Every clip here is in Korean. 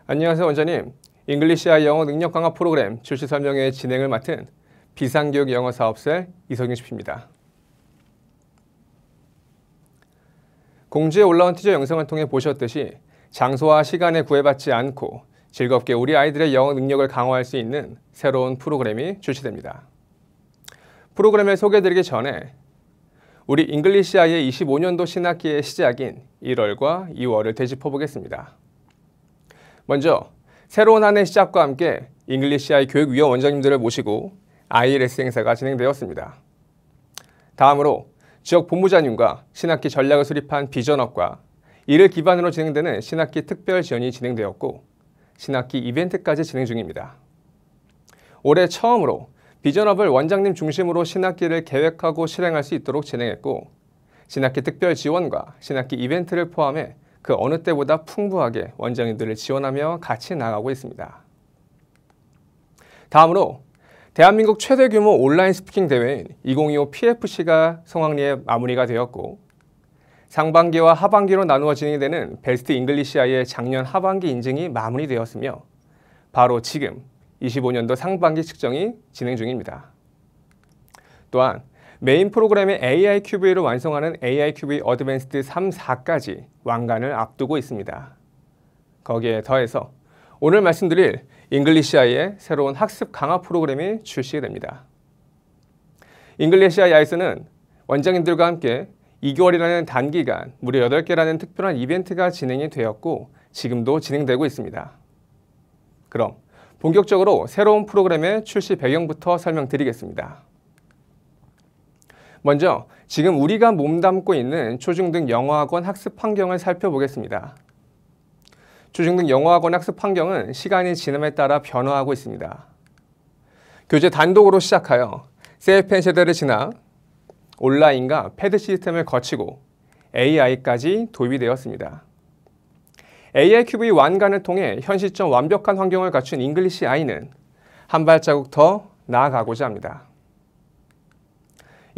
안녕하세요, 원장님. 잉글리시아 영어 능력 강화 프로그램 출시 설명회 진행을 맡은 비상교육 영어 사업셀 이석윤 CP입니다. 공지에 올라온 티저 영상을 통해 보셨듯이 장소와 시간에 구애받지 않고 즐겁게 우리 아이들의 영어 능력을 강화할 수 있는 새로운 프로그램이 출시됩니다. 프로그램을 소개해드리기 전에 우리 잉글리시아의 25년도 신학기의 시작인 1월과 2월을 되짚어 보겠습니다. 먼저 새로운 한 해 시작과 함께 잉글리시아의 교육위원 원장님들을 모시고 ILS 행사가 진행되었습니다. 다음으로 지역 본부장님과 신학기 전략을 수립한 비전업과 이를 기반으로 진행되는 신학기 특별 지원이 진행되었고 신학기 이벤트까지 진행 중입니다. 올해 처음으로 비전업을 원장님 중심으로 신학기를 계획하고 실행할 수 있도록 진행했고 신학기 특별 지원과 신학기 이벤트를 포함해 그 어느 때보다 풍부하게 원장님들을 지원하며 같이 나아가고 있습니다. 다음으로 대한민국 최대 규모 온라인 스피킹 대회인 2025 PFC가 성황리에 마무리가 되었고 상반기와 하반기로 나누어 진행이 되는 베스트 잉글리시아의 작년 하반기 인증이 마무리되었으며 바로 지금 25년도 상반기 측정이 진행 중입니다. 또한 메인 프로그램의 AIQV를 완성하는 AIQV 어드밴스드 3, 4까지 완간을 앞두고 있습니다. 거기에 더해서 오늘 말씀드릴 잉글리시아의 새로운 학습 강화 프로그램이 출시됩니다. 잉글리시아에서는 원장님들과 함께 2개월이라는 단기간 무려 8개라는 특별한 이벤트가 진행이 되었고 지금도 진행되고 있습니다. 그럼 본격적으로 새로운 프로그램의 출시 배경부터 설명드리겠습니다. 먼저 지금 우리가 몸담고 있는 초중등 영어학원 학습 환경을 살펴보겠습니다. 초중등 영어학원 학습 환경은 시간이 지남에 따라 변화하고 있습니다. 교재 단독으로 시작하여 셀펜 세대를 지나 온라인과 패드 시스템을 거치고 AI까지 도입이 되었습니다. AIQV 완간을 통해 현 시점 완벽한 환경을 갖춘 잉글리시 아이는 한 발자국 더 나아가고자 합니다.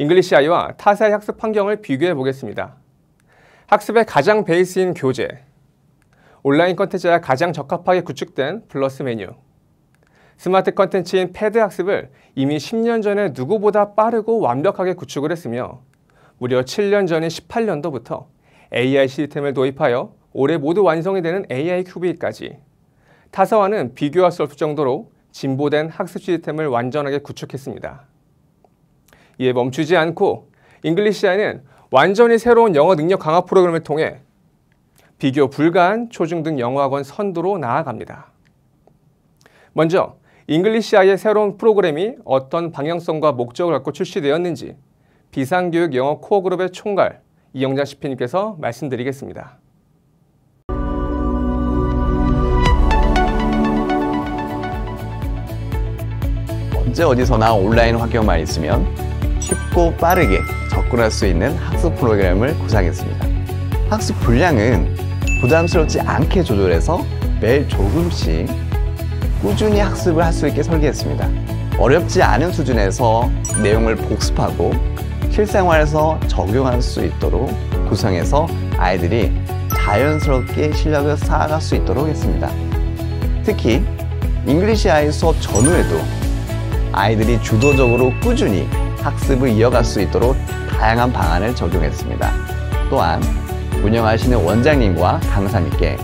잉글리시 아이와 타사의 학습 환경을 비교해 보겠습니다. 학습의 가장 베이스인 교재, 온라인 컨텐츠와 가장 적합하게 구축된 플러스 메뉴, 스마트 컨텐츠인 패드 학습을 이미 10년 전에 누구보다 빠르고 완벽하게 구축을 했으며 무려 7년 전인 18년도부터 AI 시스템을 도입하여 올해 모두 완성이 되는 AIQV까지 타사와는 비교할 수 없을 정도로 진보된 학습 시스템을 완전하게 구축했습니다. 이에 멈추지 않고 잉글리시아는 완전히 새로운 영어 능력 강화 프로그램을 통해 비교 불가한 초중등 영어학원 선두로 나아갑니다. 먼저 잉글리시아의 새로운 프로그램이 어떤 방향성과 목적을 갖고 출시되었는지 비상교육 영어 코어 그룹의 총괄 이영장 CP님께서 말씀드리겠습니다. 언제 어디서나 온라인 환경만 있으면 쉽고 빠르게 접근할 수 있는 학습 프로그램을 구상했습니다. 학습 분량은 부담스럽지 않게 조절해서 매일 조금씩 꾸준히 학습을 할 수 있게 설계했습니다. 어렵지 않은 수준에서 내용을 복습하고 실생활에서 적용할 수 있도록 구성해서 아이들이 자연스럽게 실력을 쌓아갈 수 있도록 했습니다. 특히 잉글리시 아이 수업 전후에도 아이들이 주도적으로 꾸준히 학습을 이어갈 수 있도록 다양한 방안을 적용했습니다. 또한 운영하시는 원장님과 강사님께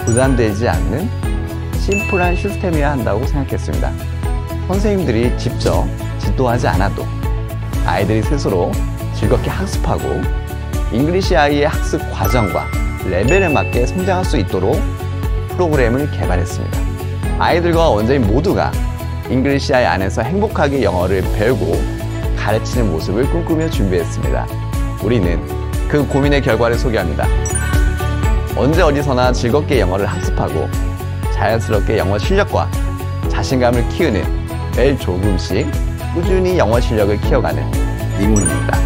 부담되지 않는 심플한 시스템이어야 한다고 생각했습니다. 선생님들이 직접 지도하지 않아도 아이들이 스스로 즐겁게 학습하고 잉글리시 아이의 학습 과정과 레벨에 맞게 성장할 수 있도록 프로그램을 개발했습니다. 아이들과 원장님 모두가 잉글리시 아이 안에서 행복하게 영어를 배우고 가르치는 모습을 꿈꾸며 준비했습니다. 우리는 그 고민의 결과를 소개합니다. 언제 어디서나 즐겁게 영어를 학습하고 자연스럽게 영어 실력과 자신감을 키우는 매일 조금씩 꾸준히 영어 실력을 키워가는 잉문입니다.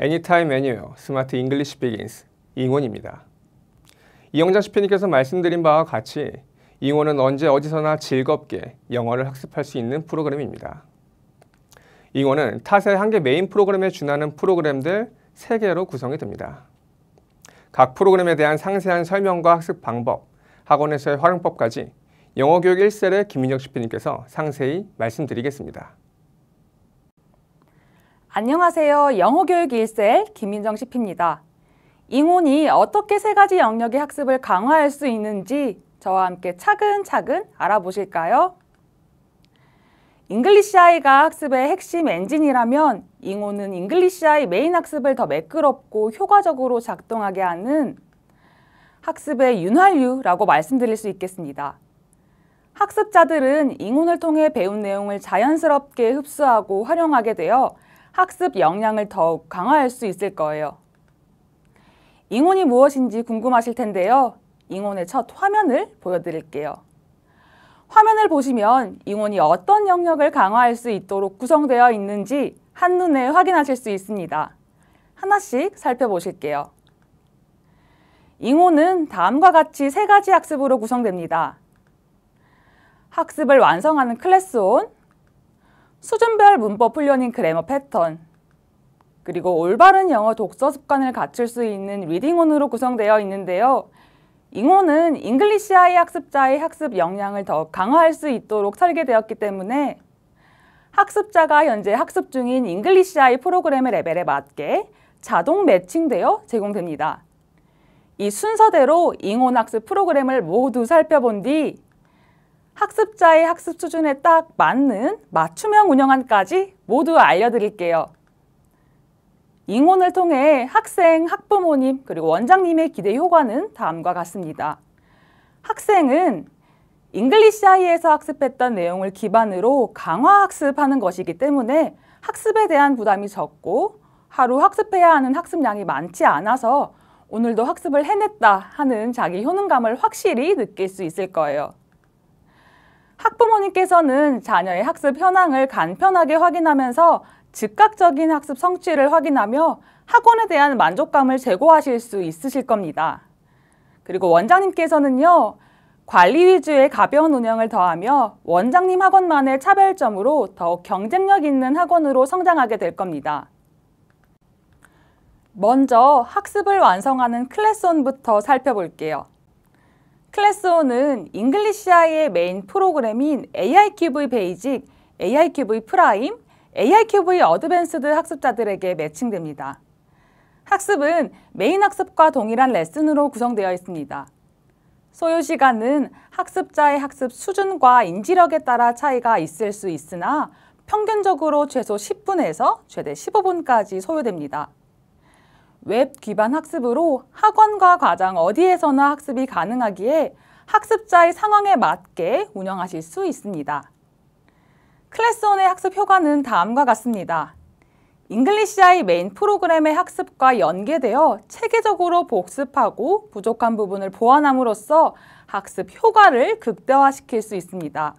Anytime, Anywhere, Smart English Begins, 잉원입니다. 이영장 CP님께서 말씀드린 바와 같이 잉원은 언제 어디서나 즐겁게 영어를 학습할 수 있는 프로그램입니다. 잉원은 타사의 한개 메인 프로그램에 준하는 프로그램들 3개로 구성이 됩니다. 각 프로그램에 대한 상세한 설명과 학습 방법, 학원에서의 활용법까지 영어교육 1셀의 김민정 CP님께서 상세히 말씀드리겠습니다. 안녕하세요. 영어교육 1셀 김민정 CP입니다. 잉온이 어떻게 3가지 영역의 학습을 강화할 수 있는지 저와 함께 차근차근 알아보실까요? 잉글리시아이가 학습의 핵심 엔진이라면 잉온은 잉글리시아이 메인 학습을 더 매끄럽고 효과적으로 작동하게 하는 학습의 윤활유라고 말씀드릴 수 있겠습니다. 학습자들은 잉온을 통해 배운 내용을 자연스럽게 흡수하고 활용하게 되어 학습 역량을 더욱 강화할 수 있을 거예요. 잉온이 무엇인지 궁금하실 텐데요. 잉온의 첫 화면을 보여드릴게요. 화면을 보시면 잉온이 어떤 영역을 강화할 수 있도록 구성되어 있는지 한눈에 확인하실 수 있습니다. 하나씩 살펴보실게요. 잉온은 다음과 같이 3가지 학습으로 구성됩니다. 학습을 완성하는 클래스온, 수준별 문법 훈련인 그래머 패턴, 그리고 올바른 영어 독서 습관을 갖출 수 있는 리딩온으로 구성되어 있는데요. 잉온은 잉글리시아이 학습자의 학습 역량을 더욱 강화할 수 있도록 설계되었기 때문에 학습자가 현재 학습 중인 잉글리시아이 프로그램의 레벨에 맞게 자동 매칭되어 제공됩니다. 이 순서대로 잉온 학습 프로그램을 모두 살펴본 뒤 학습자의 학습 수준에 딱 맞는 맞춤형 운영안까지 모두 알려드릴게요. 잉온을 통해 학생, 학부모님, 그리고 원장님의 기대 효과는 다음과 같습니다. 학생은 잉글리시아이에서 학습했던 내용을 기반으로 강화 학습하는 것이기 때문에 학습에 대한 부담이 적고 하루 학습해야 하는 학습량이 많지 않아서 오늘도 학습을 해냈다 하는 자기 효능감을 확실히 느낄 수 있을 거예요. 학부모님께서는 자녀의 학습 현황을 간편하게 확인하면서 즉각적인 학습 성취를 확인하며 학원에 대한 만족감을 제고하실 수 있으실 겁니다. 그리고 원장님께서는요, 관리 위주의 가벼운 운영을 더하며 원장님 학원만의 차별점으로 더욱 경쟁력 있는 학원으로 성장하게 될 겁니다. 먼저 학습을 완성하는 클래스온부터 살펴볼게요. 클래스온은 잉글리시아이의 메인 프로그램인 AIQV 베이직, AIQV 프라임, AIQV 어드밴스드 학습자들에게 매칭됩니다. 학습은 메인 학습과 동일한 레슨으로 구성되어 있습니다. 소요 시간은 학습자의 학습 수준과 인지력에 따라 차이가 있을 수 있으나 평균적으로 최소 10분에서 최대 15분까지 소요됩니다. 웹 기반 학습으로 학원과 과정 어디에서나 학습이 가능하기에 학습자의 상황에 맞게 운영하실 수 있습니다. 클래스온의 학습 효과는 다음과 같습니다. 잉글리시아이 메인 프로그램의 학습과 연계되어 체계적으로 복습하고 부족한 부분을 보완함으로써 학습 효과를 극대화시킬 수 있습니다.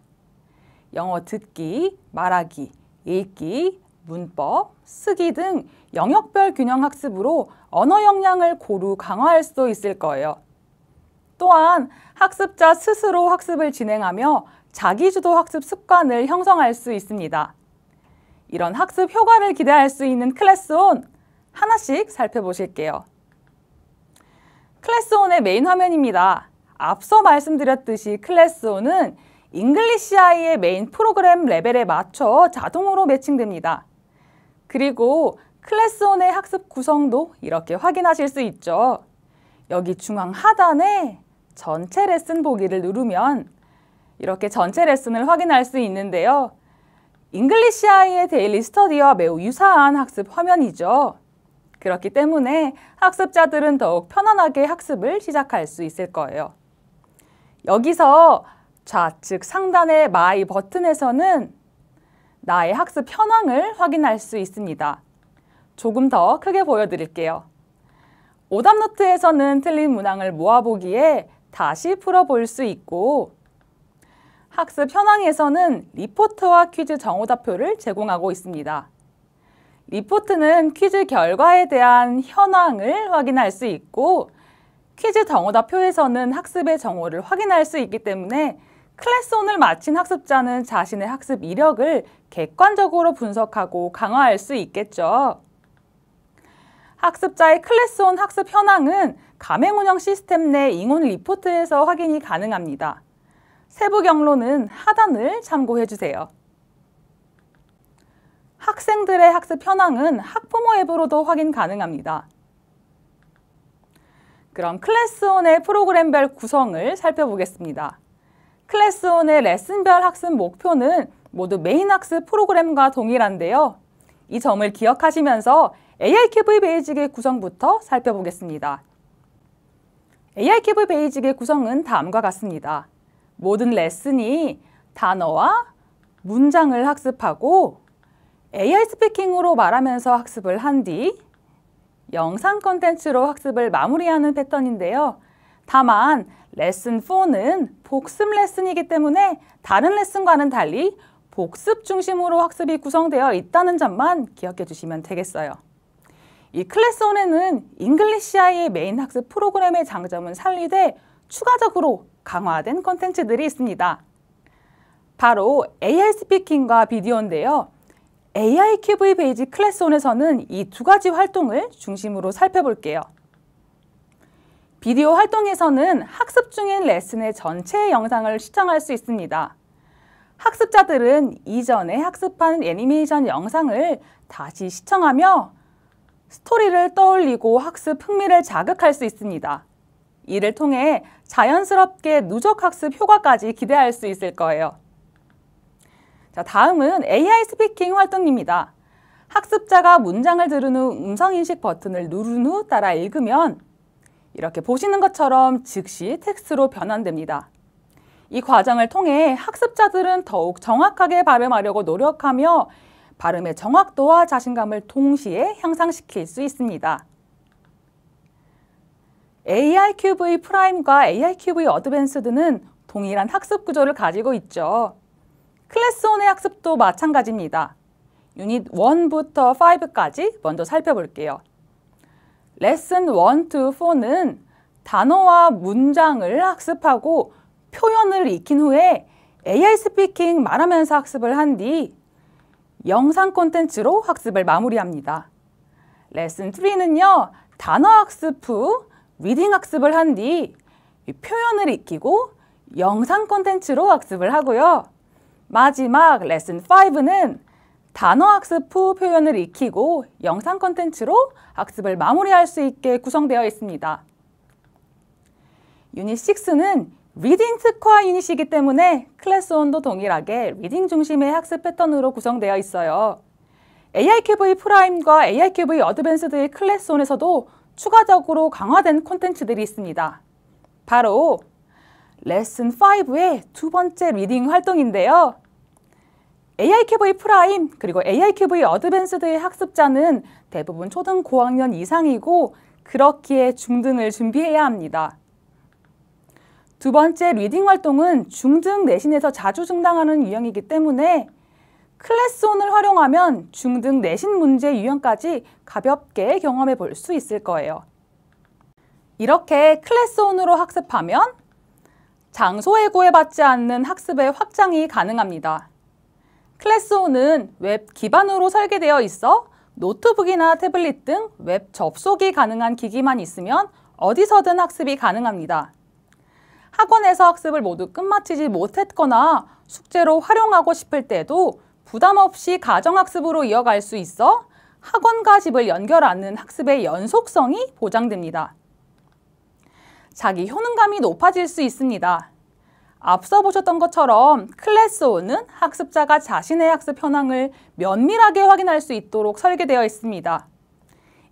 영어 듣기, 말하기, 읽기, 문법, 쓰기 등 영역별 균형 학습으로 언어 역량을 고루 강화할 수 있을 거예요. 또한 학습자 스스로 학습을 진행하며 자기주도 학습 습관을 형성할 수 있습니다. 이런 학습 효과를 기대할 수 있는 클래스온 하나씩 살펴보실게요. 클래스온의 메인 화면입니다. 앞서 말씀드렸듯이 클래스온은 잉글리시아이의 메인 프로그램 레벨에 맞춰 자동으로 매칭됩니다. 그리고 클래스온의 학습 구성도 이렇게 확인하실 수 있죠. 여기 중앙 하단에 전체 레슨 보기를 누르면 이렇게 전체 레슨을 확인할 수 있는데요. 잉글리시아이의 데일리 스터디와 매우 유사한 학습 화면이죠. 그렇기 때문에 학습자들은 더욱 편안하게 학습을 시작할 수 있을 거예요. 여기서 좌측 상단의 My 버튼에서는 나의 학습 현황을 확인할 수 있습니다. 조금 더 크게 보여드릴게요. 오답노트에서는 틀린 문항을 모아보기에 다시 풀어볼 수 있고 학습 현황에서는 리포트와 퀴즈 정오답표를 제공하고 있습니다. 리포트는 퀴즈 결과에 대한 현황을 확인할 수 있고 퀴즈 정오답표에서는 학습의 정오를 확인할 수 있기 때문에 클래스온을 마친 학습자는 자신의 학습 이력을 객관적으로 분석하고 강화할 수 있겠죠. 학습자의 클래스온 학습 현황은 가맹 운영 시스템 내 ingON 리포트에서 확인이 가능합니다. 세부 경로는 하단을 참고해 주세요. 학생들의 학습 현황은 학부모 앱으로도 확인 가능합니다. 그럼 클래스온의 프로그램별 구성을 살펴보겠습니다. 클래스온의 레슨별 학습 목표는 모두 메인 학습 프로그램과 동일한데요. 이 점을 기억하시면서 AI큐브의 베이직의 구성부터 살펴보겠습니다. AI큐브 베이직의 구성은 다음과 같습니다. 모든 레슨이 단어와 문장을 학습하고 AI 스피킹으로 말하면서 학습을 한 뒤 영상 콘텐츠로 학습을 마무리하는 패턴인데요. 다만 레슨 4는 복습 레슨이기 때문에 다른 레슨과는 달리 복습 중심으로 학습이 구성되어 있다는 점만 기억해 주시면 되겠어요. 이 클래스온에는 잉글리시아의 메인 학습 프로그램의 장점은 살리되 추가적으로 강화된 콘텐츠들이 있습니다. 바로 AI 스피킹과 비디오인데요. AI큐브의 베이직 클래스온에서는 이 두 가지 활동을 중심으로 살펴볼게요. 비디오 활동에서는 학습 중인 레슨의 전체 영상을 시청할 수 있습니다. 학습자들은 이전에 학습한 애니메이션 영상을 다시 시청하며 스토리를 떠올리고 학습 흥미를 자극할 수 있습니다. 이를 통해 자연스럽게 누적 학습 효과까지 기대할 수 있을 거예요. 자, 다음은 AI 스피킹 활동입니다. 학습자가 문장을 들은 후 음성인식 버튼을 누른 후 따라 읽으면 이렇게 보시는 것처럼 즉시 텍스트로 변환됩니다. 이 과정을 통해 학습자들은 더욱 정확하게 발음하려고 노력하며 발음의 정확도와 자신감을 동시에 향상시킬 수 있습니다. AI큐브의 프라임과 AI큐브의 어드밴스드는 동일한 학습 구조를 가지고 있죠. 클래스온의 학습도 마찬가지입니다. 유닛 1부터 5까지 먼저 살펴볼게요. 레슨 1 to 4는 단어와 문장을 학습하고 표현을 익힌 후에 AI 스피킹 말하면서 학습을 한 뒤 영상 콘텐츠로 학습을 마무리합니다. 레슨 3는요. 단어 학습 후 리딩 학습을 한 뒤 표현을 익히고 영상 콘텐츠로 학습을 하고요. 마지막 레슨 5는 단어 학습 후 표현을 익히고 영상 콘텐츠로 학습을 마무리할 수 있게 구성되어 있습니다. 유닛 6는 리딩 특화 유닛이기 때문에 클래스온도 동일하게 리딩 중심의 학습 패턴으로 구성되어 있어요. AI큐브의 프라임과 AI큐브의 어드밴스드의 클래스온에서도 추가적으로 강화된 콘텐츠들이 있습니다. 바로 레슨 5의 두 번째 리딩 활동인데요. AI큐브의 프라임 그리고 AI큐브의 어드밴스드의 학습자는 대부분 초등 고학년 이상이고 그렇기에 중등을 준비해야 합니다. 두 번째 리딩 활동은 중등 내신에서 자주 등장하는 유형이기 때문에 클래스온을 활용하면 중등 내신 문제 유형까지 가볍게 경험해 볼 수 있을 거예요. 이렇게 클래스온으로 학습하면 장소에 구애받지 않는 학습의 확장이 가능합니다. 클래스온은 웹 기반으로 설계되어 있어 노트북이나 태블릿 등 웹 접속이 가능한 기기만 있으면 어디서든 학습이 가능합니다. 학원에서 학습을 모두 끝마치지 못했거나 숙제로 활용하고 싶을 때도 부담 없이 가정학습으로 이어갈 수 있어 학원과 집을 연결하는 학습의 연속성이 보장됩니다. 자기 효능감이 높아질 수 있습니다. 앞서 보셨던 것처럼 클래스온은 학습자가 자신의 학습 현황을 면밀하게 확인할 수 있도록 설계되어 있습니다.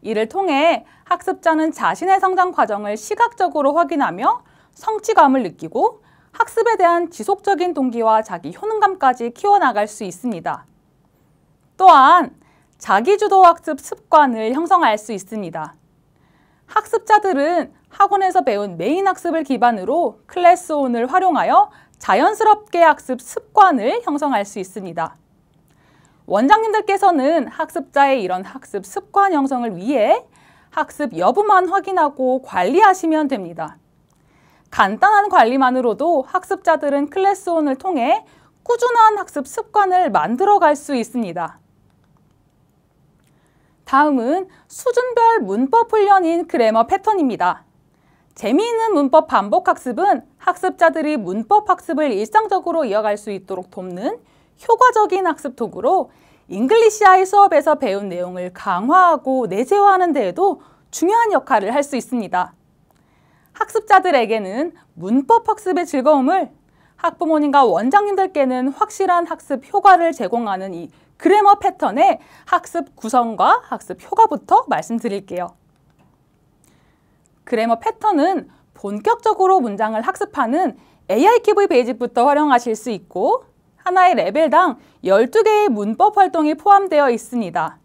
이를 통해 학습자는 자신의 성장 과정을 시각적으로 확인하며 성취감을 느끼고 학습에 대한 지속적인 동기와 자기 효능감까지 키워나갈 수 있습니다. 또한 자기주도 학습 습관을 형성할 수 있습니다. 학습자들은 학원에서 배운 메인 학습을 기반으로 클래스온을 활용하여 자연스럽게 학습 습관을 형성할 수 있습니다. 원장님들께서는 학습자의 이런 학습 습관 형성을 위해 학습 여부만 확인하고 관리하시면 됩니다. 간단한 관리만으로도 학습자들은 클래스온을 통해 꾸준한 학습 습관을 만들어갈 수 있습니다. 다음은 수준별 문법 훈련인 그래머 패턴입니다. 재미있는 문법 반복 학습은 학습자들이 문법 학습을 일상적으로 이어갈 수 있도록 돕는 효과적인 학습 도구로 잉글리시아이 수업에서 배운 내용을 강화하고 내재화하는 데에도 중요한 역할을 할 수 있습니다. 학습자들에게는 문법 학습의 즐거움을, 학부모님과 원장님들께는 확실한 학습 효과를 제공하는 이 그래머 패턴의 학습 구성과 학습 효과부터 말씀드릴게요. 그래머 패턴은 본격적으로 문장을 학습하는 AIQV 베이직부터 활용하실 수 있고 하나의 레벨당 12개의 문법 활동이 포함되어 있습니다.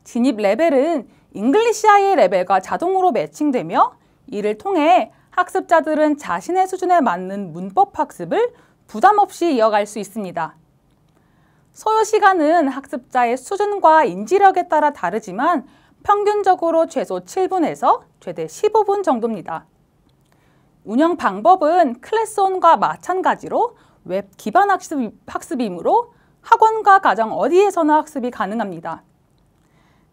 진입 레벨은 잉글리시아이 레벨과 자동으로 매칭되며 이를 통해 학습자들은 자신의 수준에 맞는 문법 학습을 부담 없이 이어갈 수 있습니다. 소요 시간은 학습자의 수준과 인지력에 따라 다르지만 평균적으로 최소 7분에서 최대 15분 정도입니다. 운영 방법은 클래스온과 마찬가지로 웹 기반 학습이므로 학원과 가정 어디에서나 학습이 가능합니다.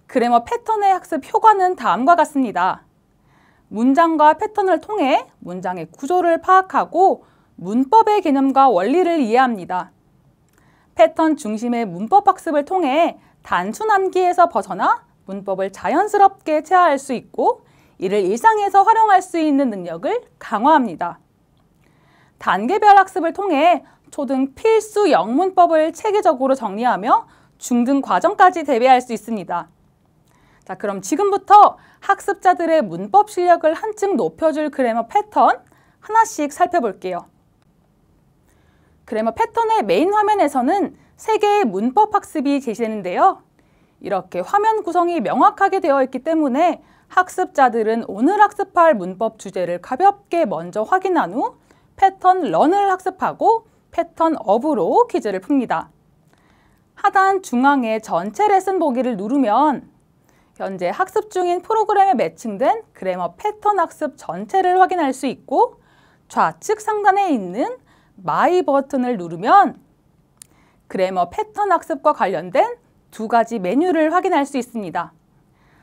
그래머 패턴의 학습 효과는 다음과 같습니다. 문장과 패턴을 통해 문장의 구조를 파악하고 문법의 개념과 원리를 이해합니다. 패턴 중심의 문법 학습을 통해 단순 암기에서 벗어나 문법을 자연스럽게 체화할 수 있고 이를 일상에서 활용할 수 있는 능력을 강화합니다. 단계별 학습을 통해 초등 필수 영문법을 체계적으로 정리하며 중등 과정까지 대비할 수 있습니다. 자, 그럼 지금부터 학습자들의 문법 실력을 한층 높여줄 그래머 패턴 하나씩 살펴볼게요. 그래머 패턴의 메인 화면에서는 3개의 문법 학습이 제시되는데요. 이렇게 화면 구성이 명확하게 되어 있기 때문에 학습자들은 오늘 학습할 문법 주제를 가볍게 먼저 확인한 후 패턴 런을 학습하고 패턴 업으로 퀴즈를 풉니다. 하단 중앙에 전체 레슨 보기를 누르면 현재 학습 중인 프로그램에 매칭된 그래머 패턴 학습 전체를 확인할 수 있고 좌측 상단에 있는 마이 버튼을 누르면 그래머 패턴 학습과 관련된 2가지 메뉴를 확인할 수 있습니다.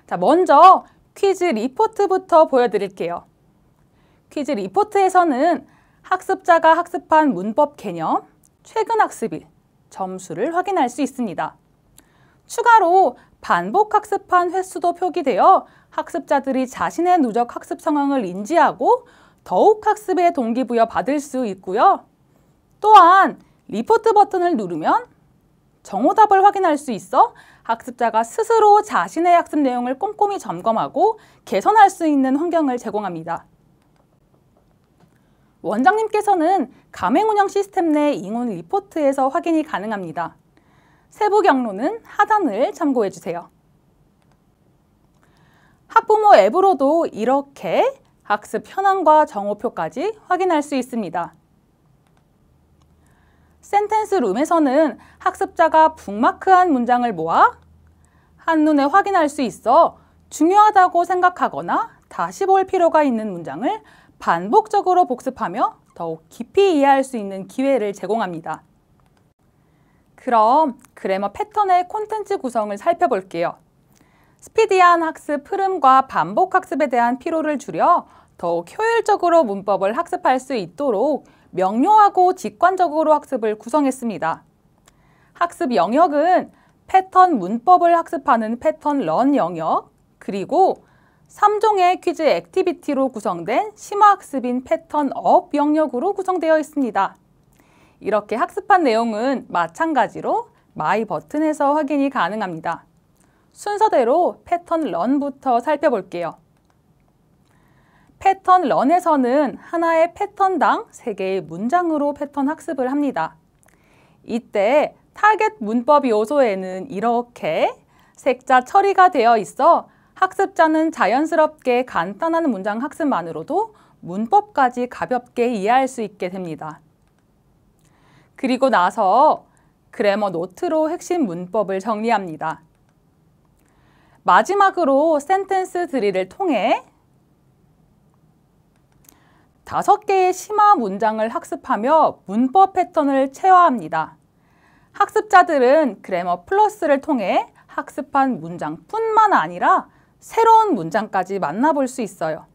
자, 먼저 퀴즈 리포트부터 보여드릴게요. 퀴즈 리포트에서는 학습자가 학습한 문법 개념, 최근 학습일, 점수를 확인할 수 있습니다. 추가로 반복 학습한 횟수도 표기되어 학습자들이 자신의 누적 학습 상황을 인지하고 더욱 학습에 동기부여 받을 수 있고요. 또한 리포트 버튼을 누르면 정오답을 확인할 수 있어 학습자가 스스로 자신의 학습 내용을 꼼꼼히 점검하고 개선할 수 있는 환경을 제공합니다. 원장님께서는 가맹 운영 시스템 내 ing온 리포트에서 확인이 가능합니다. 세부 경로는 하단을 참고해 주세요. 학부모 앱으로도 이렇게 학습 현황과 정오표까지 확인할 수 있습니다. 센텐스 룸에서는 학습자가 북마크한 문장을 모아 한눈에 확인할 수 있어 중요하다고 생각하거나 다시 볼 필요가 있는 문장을 반복적으로 복습하며 더욱 깊이 이해할 수 있는 기회를 제공합니다. 그럼 그래머 패턴의 콘텐츠 구성을 살펴볼게요. 스피디한 학습 흐름과 반복 학습에 대한 피로를 줄여 더욱 효율적으로 문법을 학습할 수 있도록 명료하고 직관적으로 학습을 구성했습니다. 학습 영역은 패턴 문법을 학습하는 패턴 런 영역, 그리고 3종의 퀴즈 액티비티로 구성된 심화학습인 패턴 업 영역으로 구성되어 있습니다. 이렇게 학습한 내용은 마찬가지로 마이 버튼에서 확인이 가능합니다. 순서대로 패턴 런부터 살펴볼게요. 패턴 런에서는 하나의 패턴당 3개의 문장으로 패턴 학습을 합니다. 이때 타겟 문법 요소에는 이렇게 색자 처리가 되어 있어 학습자는 자연스럽게 간단한 문장 학습만으로도 문법까지 가볍게 이해할 수 있게 됩니다. 그리고 나서 그래머 노트로 핵심 문법을 정리합니다. 마지막으로 센텐스 드릴을 통해 5개의 심화 문장을 학습하며 문법 패턴을 체화합니다. 학습자들은 그래머 플러스를 통해 학습한 문장뿐만 아니라 새로운 문장까지 만나볼 수 있어요.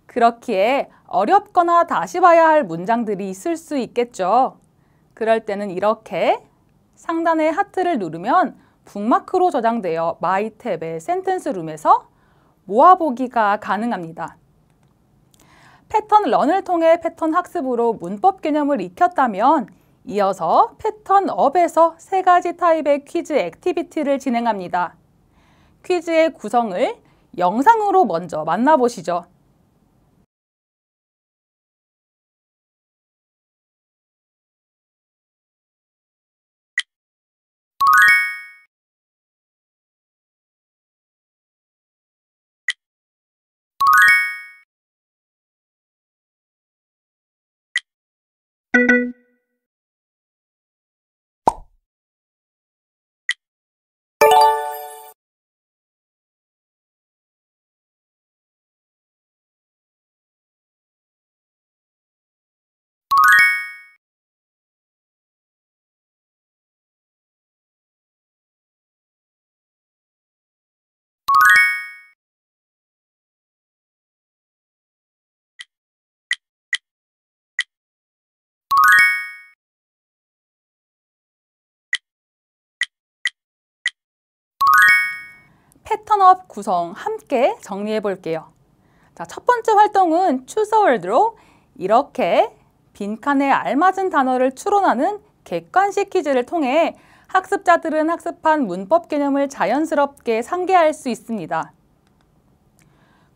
그렇기에 어렵거나 다시 봐야 할 문장들이 있을 수 있겠죠. 그럴 때는 이렇게 상단의 하트를 누르면 북마크로 저장되어 마이 탭의 센텐스 룸에서 모아보기가 가능합니다. 패턴 런을 통해 패턴 학습으로 문법 개념을 익혔다면 이어서 패턴 업에서 3가지 타입의 퀴즈 액티비티를 진행합니다. 퀴즈의 구성을 영상으로 먼저 만나보시죠. 패턴업 구성 함께 정리해 볼게요. 자, 첫 번째 활동은 Choose a word로 이렇게 빈칸에 알맞은 단어를 추론하는 객관식 퀴즈를 통해 학습자들은 학습한 문법 개념을 자연스럽게 상기할 수 있습니다.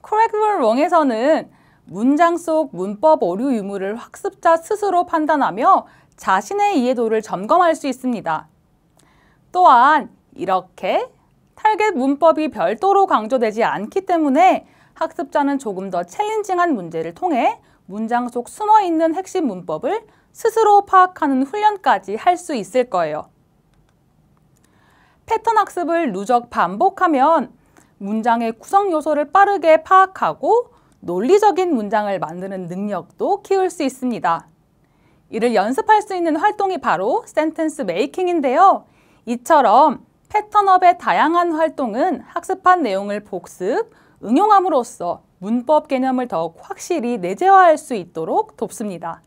Correct or Wrong에서는 문장 속 문법 오류 유무를 학습자 스스로 판단하며 자신의 이해도를 점검할 수 있습니다. 또한 이렇게 타겟 문법이 별도로 강조되지 않기 때문에 학습자는 조금 더 챌린징한 문제를 통해 문장 속 숨어있는 핵심 문법을 스스로 파악하는 훈련까지 할 수 있을 거예요. 패턴 학습을 누적 반복하면 문장의 구성 요소를 빠르게 파악하고 논리적인 문장을 만드는 능력도 키울 수 있습니다. 이를 연습할 수 있는 활동이 바로 센텐스 메이킹인데요. 이처럼 패턴업의 다양한 활동은 학습한 내용을 복습, 응용함으로써 문법 개념을 더욱 확실히 내재화할 수 있도록 돕습니다.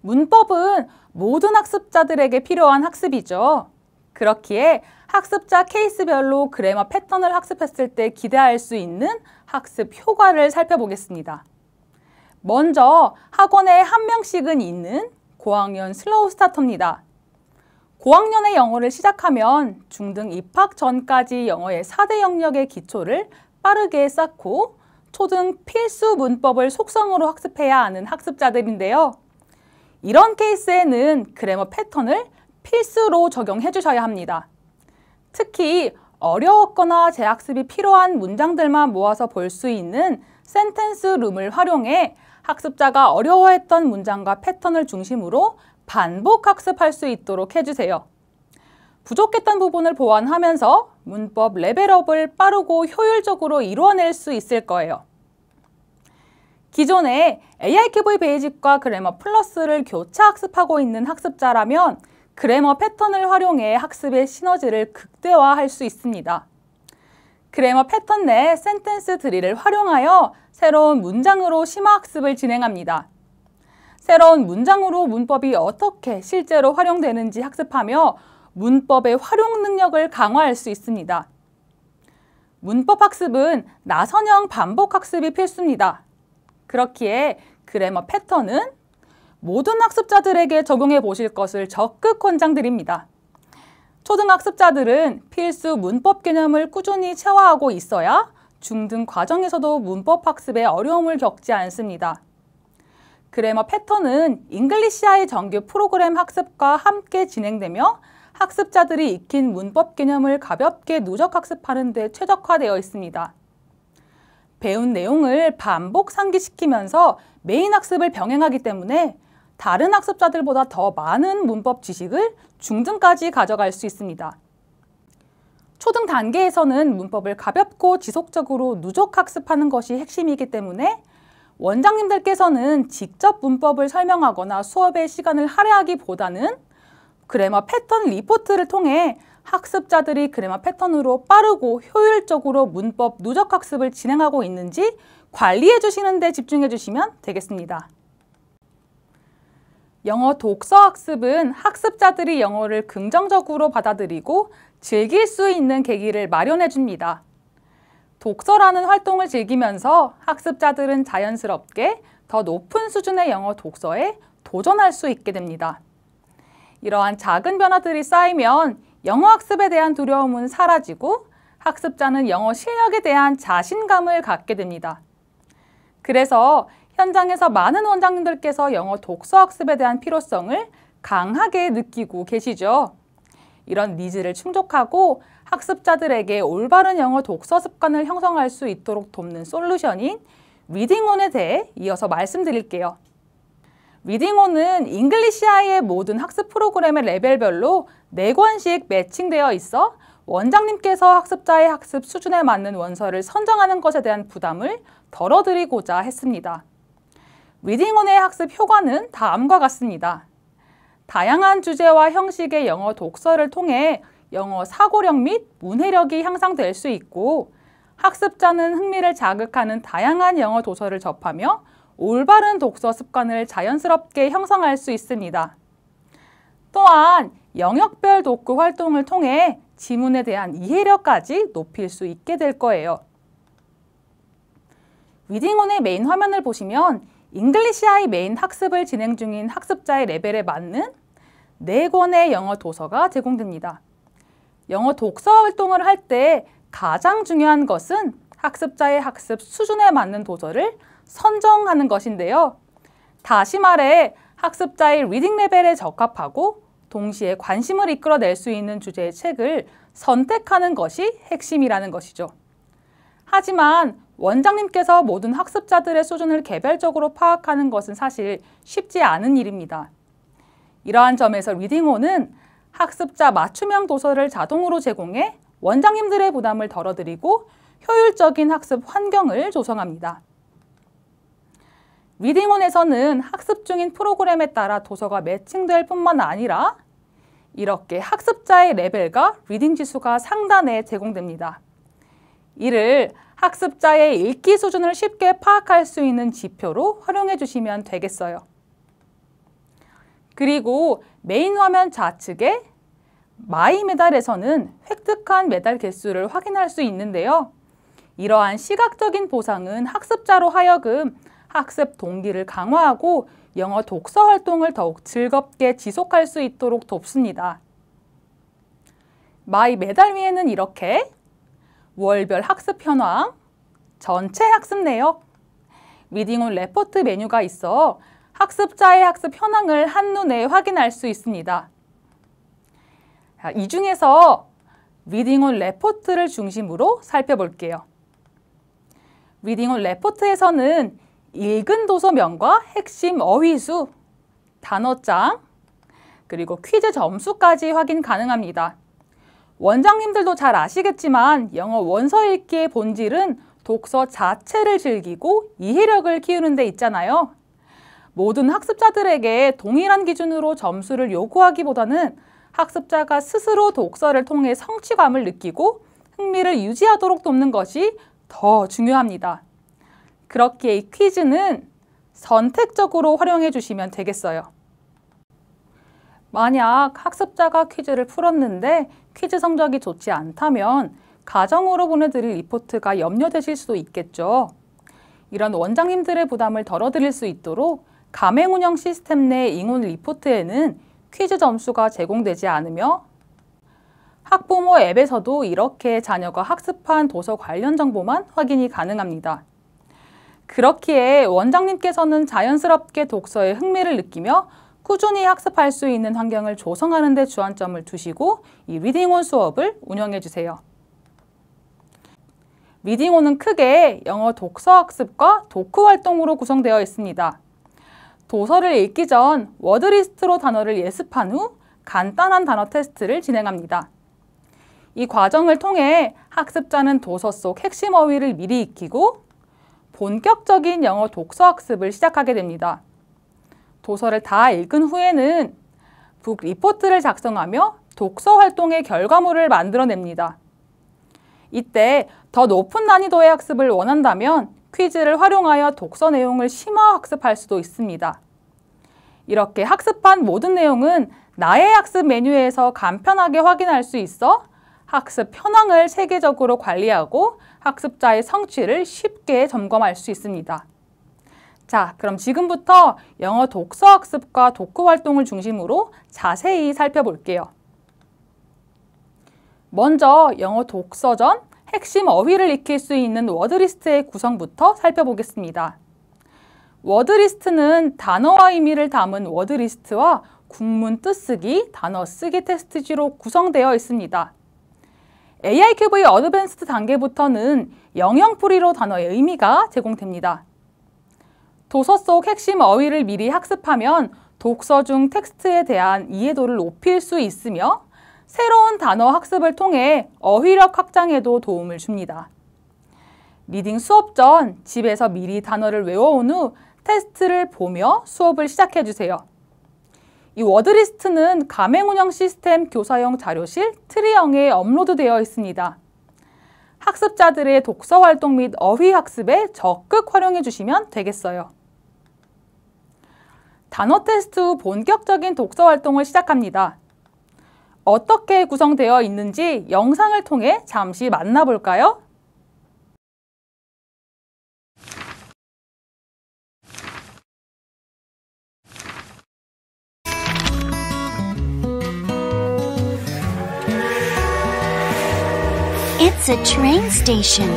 문법은 모든 학습자들에게 필요한 학습이죠. 그렇기에 학습자 케이스별로 그래머 패턴을 학습했을 때 기대할 수 있는 학습 효과를 살펴보겠습니다. 먼저 학원에 한 명씩은 있는 고학년 슬로우 스타터입니다. 고학년의 영어를 시작하면 중등 입학 전까지 영어의 4대 영역의 기초를 빠르게 쌓고 초등 필수 문법을 속성으로 학습해야 하는 학습자들인데요. 이런 케이스에는 그래머 패턴을 필수로 적용해 주셔야 합니다. 특히 어려웠거나 재학습이 필요한 문장들만 모아서 볼 수 있는 센텐스 룸을 활용해 학습자가 어려워했던 문장과 패턴을 중심으로 반복 학습할 수 있도록 해주세요. 부족했던 부분을 보완하면서 문법 레벨업을 빠르고 효율적으로 이루어낼 수 있을 거예요. 기존에 AI큐브의 베이직과 그래머 플러스를 교차 학습하고 있는 학습자라면 그래머 패턴을 활용해 학습의 시너지를 극대화할 수 있습니다. 그래머 패턴 내 센텐스 드릴을 활용하여 새로운 문장으로 심화학습을 진행합니다. 새로운 문장으로 문법이 어떻게 실제로 활용되는지 학습하며 문법의 활용 능력을 강화할 수 있습니다. 문법 학습은 나선형 반복 학습이 필수입니다. 그렇기에 그래머 패턴은 모든 학습자들에게 적용해 보실 것을 적극 권장드립니다. 초등학습자들은 필수 문법 개념을 꾸준히 체화하고 있어야 중등 과정에서도 문법 학습에 어려움을 겪지 않습니다. 그래머 패턴은 잉글리시아의 정규 프로그램 학습과 함께 진행되며 학습자들이 익힌 문법 개념을 가볍게 누적 학습하는 데 최적화되어 있습니다. 배운 내용을 반복 상기시키면서 메인 학습을 병행하기 때문에 다른 학습자들보다 더 많은 문법 지식을 중등까지 가져갈 수 있습니다. 초등 단계에서는 문법을 가볍고 지속적으로 누적 학습하는 것이 핵심이기 때문에 원장님들께서는 직접 문법을 설명하거나 수업의 시간을 할애하기보다는 그래머 패턴 리포트를 통해 학습자들이 그래머 패턴으로 빠르고 효율적으로 문법 누적 학습을 진행하고 있는지 관리해 주시는 데 집중해 주시면 되겠습니다. 영어 독서 학습은 학습자들이 영어를 긍정적으로 받아들이고 즐길 수 있는 계기를 마련해 줍니다. 독서라는 활동을 즐기면서 학습자들은 자연스럽게 더 높은 수준의 영어 독서에 도전할 수 있게 됩니다. 이러한 작은 변화들이 쌓이면 영어 학습에 대한 두려움은 사라지고 학습자는 영어 실력에 대한 자신감을 갖게 됩니다. 그래서 현장에서 많은 원장님들께서 영어 독서 학습에 대한 필요성을 강하게 느끼고 계시죠. 이런 니즈를 충족하고 학습자들에게 올바른 영어 독서 습관을 형성할 수 있도록 돕는 솔루션인 리딩온에 대해 이어서 말씀드릴게요. 리딩온은 잉글리시아의 모든 학습 프로그램의 레벨별로 4권씩 매칭되어 있어 원장님께서 학습자의 학습 수준에 맞는 원서를 선정하는 것에 대한 부담을 덜어드리고자 했습니다. 리딩온의 학습 효과는 다음과 같습니다. 다양한 주제와 형식의 영어 독서를 통해 영어 사고력 및 문해력이 향상될 수 있고 학습자는 흥미를 자극하는 다양한 영어 도서를 접하며 올바른 독서 습관을 자연스럽게 형성할 수 있습니다. 또한 영역별 독후 활동을 통해 지문에 대한 이해력까지 높일 수 있게 될 거예요. 리딩온의 메인 화면을 보시면 잉글리시아의 메인 학습을 진행 중인 학습자의 레벨에 맞는 4권의 영어 도서가 제공됩니다. 영어 독서 활동을 할 때 가장 중요한 것은 학습자의 학습 수준에 맞는 도서를 선정하는 것인데요. 다시 말해 학습자의 리딩 레벨에 적합하고 동시에 관심을 이끌어낼 수 있는 주제의 책을 선택하는 것이 핵심이라는 것이죠. 하지만 원장님께서 모든 학습자들의 수준을 개별적으로 파악하는 것은 사실 쉽지 않은 일입니다. 이러한 점에서 리딩온은 학습자 맞춤형 도서를 자동으로 제공해 원장님들의 부담을 덜어드리고 효율적인 학습 환경을 조성합니다. 리딩온에서는 학습 중인 프로그램에 따라 도서가 매칭될 뿐만 아니라 이렇게 학습자의 레벨과 리딩 지수가 상단에 제공됩니다. 이를 학습자의 읽기 수준을 쉽게 파악할 수 있는 지표로 활용해 주시면 되겠어요. 그리고 메인 화면 좌측에 마이 메달에서는 획득한 메달 개수를 확인할 수 있는데요. 이러한 시각적인 보상은 학습자로 하여금 학습 동기를 강화하고 영어 독서 활동을 더욱 즐겁게 지속할 수 있도록 돕습니다. 마이 메달 위에는 이렇게 월별 학습 현황, 전체 학습 내역, 리딩온 레포트 메뉴가 있어 학습자의 학습 현황을 한눈에 확인할 수 있습니다. 이 중에서 리딩온 레포트를 중심으로 살펴볼게요. 리딩온 레포트에서는 읽은 도서명과 핵심 어휘수, 단어장, 그리고 퀴즈 점수까지 확인 가능합니다. 원장님들도 잘 아시겠지만 영어 원서 읽기의 본질은 독서 자체를 즐기고 이해력을 키우는 데 있잖아요. 모든 학습자들에게 동일한 기준으로 점수를 요구하기보다는 학습자가 스스로 독서를 통해 성취감을 느끼고 흥미를 유지하도록 돕는 것이 더 중요합니다. 그렇기에 이 퀴즈는 선택적으로 활용해 주시면 되겠어요. 만약 학습자가 퀴즈를 풀었는데 퀴즈 성적이 좋지 않다면 가정으로 보내드릴 리포트가 염려되실 수도 있겠죠. 이런 원장님들의 부담을 덜어드릴 수 있도록 가맹 운영 시스템 내 잉온 리포트에는 퀴즈 점수가 제공되지 않으며 학부모 앱에서도 이렇게 자녀가 학습한 도서 관련 정보만 확인이 가능합니다. 그렇기에 원장님께서는 자연스럽게 독서에 흥미를 느끼며 꾸준히 학습할 수 있는 환경을 조성하는 데 주안점을 두시고 이 리딩온 수업을 운영해 주세요. 리딩온은 크게 영어 독서 학습과 독후 활동으로 구성되어 있습니다. 도서를 읽기 전 워드리스트로 단어를 예습한 후 간단한 단어 테스트를 진행합니다. 이 과정을 통해 학습자는 도서 속 핵심 어휘를 미리 익히고 본격적인 영어 독서 학습을 시작하게 됩니다. 도서를 다 읽은 후에는 북 리포트를 작성하며 독서 활동의 결과물을 만들어냅니다. 이때 더 높은 난이도의 학습을 원한다면 퀴즈를 활용하여 독서 내용을 심화 학습할 수도 있습니다. 이렇게 학습한 모든 내용은 나의 학습 메뉴에서 간편하게 확인할 수 있어 학습 현황을 체계적으로 관리하고 학습자의 성취를 쉽게 점검할 수 있습니다. 자, 그럼 지금부터 영어 독서 학습과 독후 활동을 중심으로 자세히 살펴볼게요. 먼저 영어 독서전 핵심 어휘를 익힐 수 있는 워드리스트의 구성부터 살펴보겠습니다. 워드리스트는 단어와 의미를 담은 워드리스트와 국문 뜻쓰기, 단어 쓰기 테스트지로 구성되어 있습니다. AIQV 어드밴스드 단계부터는 영영풀이로 단어의 의미가 제공됩니다. 도서 속 핵심 어휘를 미리 학습하면 독서 중 텍스트에 대한 이해도를 높일 수 있으며 새로운 단어 학습을 통해 어휘력 확장에도 도움을 줍니다. 리딩 수업 전 집에서 미리 단어를 외워온 후 테스트를 보며 수업을 시작해 주세요. 이 워드리스트는 가맹 운영 시스템 교사용 자료실 트리형에 업로드되어 있습니다. 학습자들의 독서 활동 및 어휘 학습에 적극 활용해 주시면 되겠어요. 단어 테스트 후 본격적인 독서 활동을 시작합니다. 어떻게 구성되어 있는지 영상을 통해 잠시 만나볼까요? It's a train station.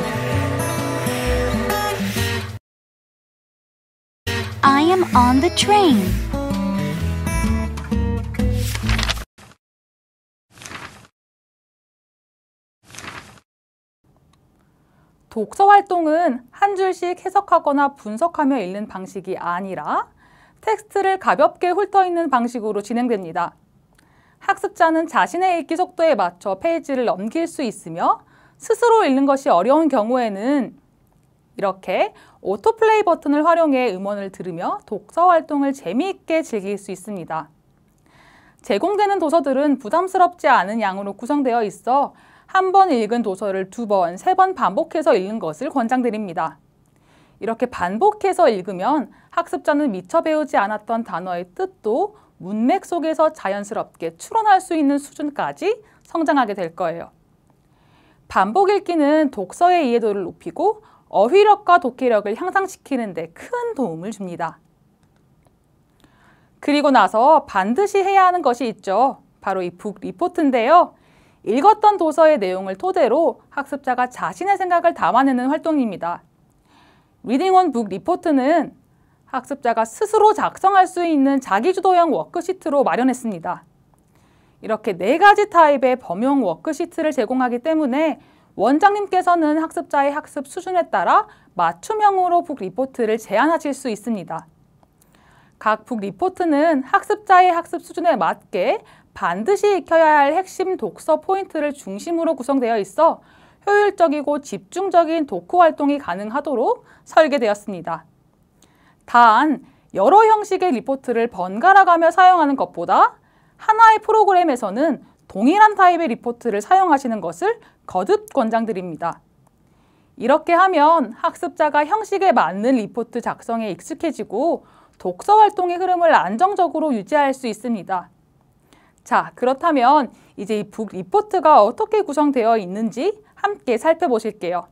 I am on the train. 독서 활동은 한 줄씩 해석하거나 분석하며 읽는 방식이 아니라 텍스트를 가볍게 훑어읽는 방식으로 진행됩니다. 학습자는 자신의 읽기 속도에 맞춰 페이지를 넘길 수 있으며 스스로 읽는 것이 어려운 경우에는 이렇게 오토플레이 버튼을 활용해 음원을 들으며 독서 활동을 재미있게 즐길 수 있습니다. 제공되는 도서들은 부담스럽지 않은 양으로 구성되어 있어 한 번 읽은 도서를 2번, 3번 반복해서 읽는 것을 권장드립니다. 이렇게 반복해서 읽으면 학습자는 미처 배우지 않았던 단어의 뜻도 문맥 속에서 자연스럽게 추론할 수 있는 수준까지 성장하게 될 거예요. 반복 읽기는 독서의 이해도를 높이고 어휘력과 독해력을 향상시키는 데 큰 도움을 줍니다. 그리고 나서 반드시 해야 하는 것이 있죠. 바로 이 북 리포트인데요. 읽었던 도서의 내용을 토대로 학습자가 자신의 생각을 담아내는 활동입니다. 리딩 온 북 리포트는 학습자가 스스로 작성할 수 있는 자기주도형 워크시트로 마련했습니다. 이렇게 4가지 타입의 범용 워크시트를 제공하기 때문에 원장님께서는 학습자의 학습 수준에 따라 맞춤형으로 북 리포트를 제안하실 수 있습니다. 각 북 리포트는 학습자의 학습 수준에 맞게 반드시 익혀야 할 핵심 독서 포인트를 중심으로 구성되어 있어 효율적이고 집중적인 독후 활동이 가능하도록 설계되었습니다. 단, 여러 형식의 리포트를 번갈아 가며 사용하는 것보다 하나의 프로그램에서는 동일한 타입의 리포트를 사용하시는 것을 거듭 권장드립니다. 이렇게 하면 학습자가 형식에 맞는 리포트 작성에 익숙해지고 독서 활동의 흐름을 안정적으로 유지할 수 있습니다. 자, 그렇다면 이제 이 북 리포트가 어떻게 구성되어 있는지 함께 살펴보실게요.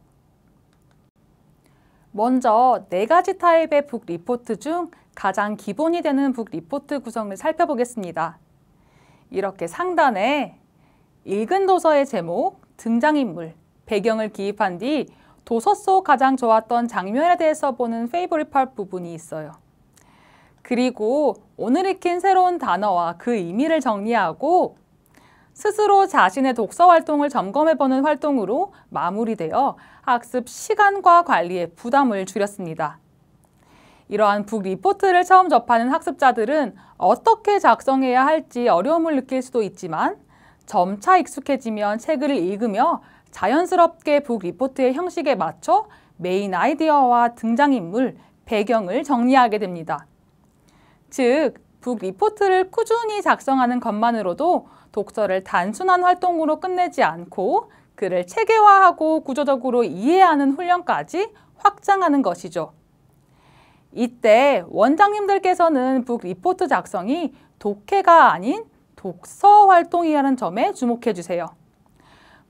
먼저 4가지 타입의 북 리포트 중 가장 기본이 되는 북 리포트 구성을 살펴보겠습니다. 이렇게 상단에 읽은 도서의 제목, 등장인물, 배경을 기입한 뒤 도서 속 가장 좋았던 장면에 대해서 보는 페이보릿 파트 부분이 있어요. 그리고 오늘 익힌 새로운 단어와 그 의미를 정리하고 스스로 자신의 독서 활동을 점검해보는 활동으로 마무리되어 학습 시간과 관리에 부담을 줄였습니다. 이러한 북 리포트를 처음 접하는 학습자들은 어떻게 작성해야 할지 어려움을 느낄 수도 있지만 점차 익숙해지면 책을 읽으며 자연스럽게 북 리포트의 형식에 맞춰 메인 아이디어와 등장인물, 배경을 정리하게 됩니다. 즉, 북 리포트를 꾸준히 작성하는 것만으로도 독서를 단순한 활동으로 끝내지 않고 글을 체계화하고 구조적으로 이해하는 훈련까지 확장하는 것이죠. 이때 원장님들께서는 북 리포트 작성이 독해가 아닌 독서 활동이라는 점에 주목해 주세요.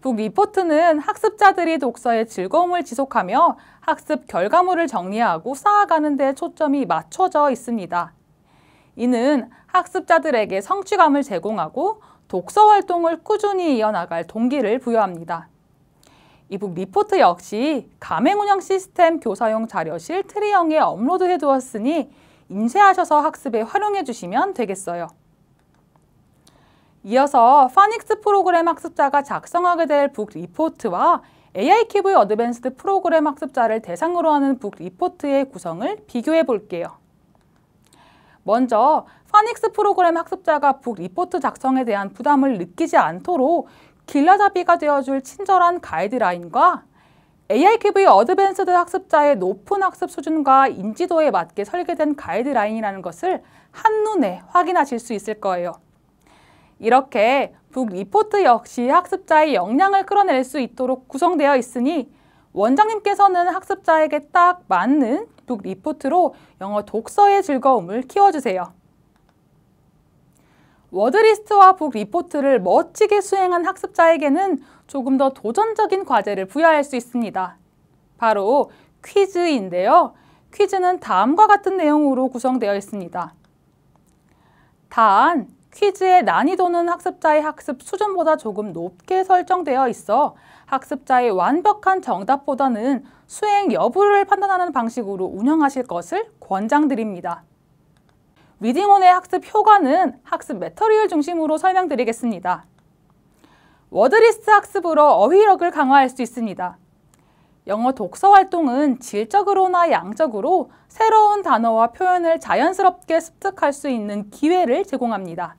북 리포트는 학습자들이 독서의 즐거움을 지속하며 학습 결과물을 정리하고 쌓아가는 데 초점이 맞춰져 있습니다. 이는 학습자들에게 성취감을 제공하고 독서 활동을 꾸준히 이어나갈 동기를 부여합니다. 이 북 리포트 역시 가맹운영 시스템 교사용 자료실 트리형에 업로드해 두었으니 임시하셔서 학습에 활용해 주시면 되겠어요. 이어서 파닉스 프로그램 학습자가 작성하게 될 북 리포트와 AIQV 어드밴스드 프로그램 학습자를 대상으로 하는 북 리포트의 구성을 비교해 볼게요. 먼저 파닉스 프로그램 학습자가 북 리포트 작성에 대한 부담을 느끼지 않도록 길라잡이가 되어줄 친절한 가이드라인과 AIQV 어드밴스드 학습자의 높은 학습 수준과 인지도에 맞게 설계된 가이드라인이라는 것을 한눈에 확인하실 수 있을 거예요. 이렇게 북 리포트 역시 학습자의 역량을 끌어낼 수 있도록 구성되어 있으니 원장님께서는 학습자에게 딱 맞는 북 리포트로 영어 독서의 즐거움을 키워주세요. 워드리스트와 북 리포트를 멋지게 수행한 학습자에게는 조금 더 도전적인 과제를 부여할 수 있습니다. 바로 퀴즈인데요. 퀴즈는 다음과 같은 내용으로 구성되어 있습니다. 단, 퀴즈의 난이도는 학습자의 학습 수준보다 조금 높게 설정되어 있어 학습자의 완벽한 정답보다는 수행 여부를 판단하는 방식으로 운영하실 것을 권장드립니다. 리딩온의 학습 효과는 학습 매터리얼 중심으로 설명드리겠습니다. 워드리스트 학습으로 어휘력을 강화할 수 있습니다. 영어 독서 활동은 질적으로나 양적으로 새로운 단어와 표현을 자연스럽게 습득할 수 있는 기회를 제공합니다.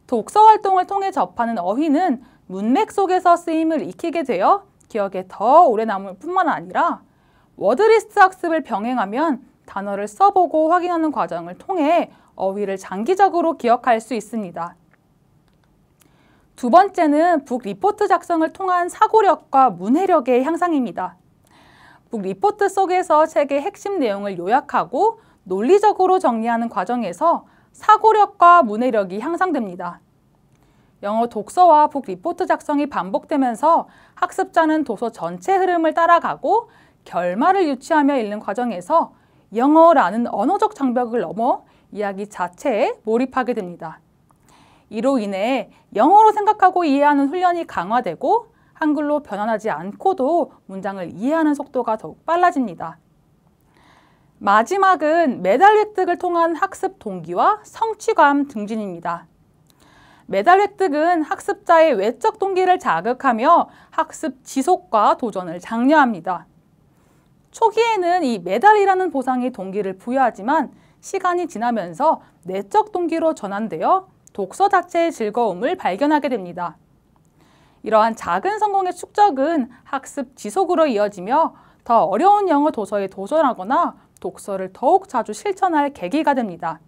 독서 활동을 통해 접하는 어휘는 문맥 속에서 쓰임을 익히게 되어 기억에 더 오래 남을 뿐만 아니라 워드리스트 학습을 병행하면 단어를 써보고 확인하는 과정을 통해 어휘를 장기적으로 기억할 수 있습니다. 두 번째는 북 리포트 작성을 통한 사고력과 문해력의 향상입니다. 북 리포트 속에서 책의 핵심 내용을 요약하고 논리적으로 정리하는 과정에서 사고력과 문해력이 향상됩니다. 영어 독서와 북 리포트 작성이 반복되면서 학습자는 도서 전체 흐름을 따라가고 결말을 유추하며 읽는 과정에서 영어라는 언어적 장벽을 넘어 이야기 자체에 몰입하게 됩니다. 이로 인해 영어로 생각하고 이해하는 훈련이 강화되고 한글로 변환하지 않고도 문장을 이해하는 속도가 더욱 빨라집니다. 마지막은 메달 획득을 통한 학습 동기와 성취감 증진입니다. 메달 획득은 학습자의 외적 동기를 자극하며 학습 지속과 도전을 장려합니다. 초기에는 이 메달이라는 보상이 동기를 부여하지만 시간이 지나면서 내적 동기로 전환되어 독서 자체의 즐거움을 발견하게 됩니다. 이러한 작은 성공의 축적은 학습 지속으로 이어지며 더 어려운 영어 도서에 도전하거나 독서를 더욱 자주 실천할 계기가 됩니다.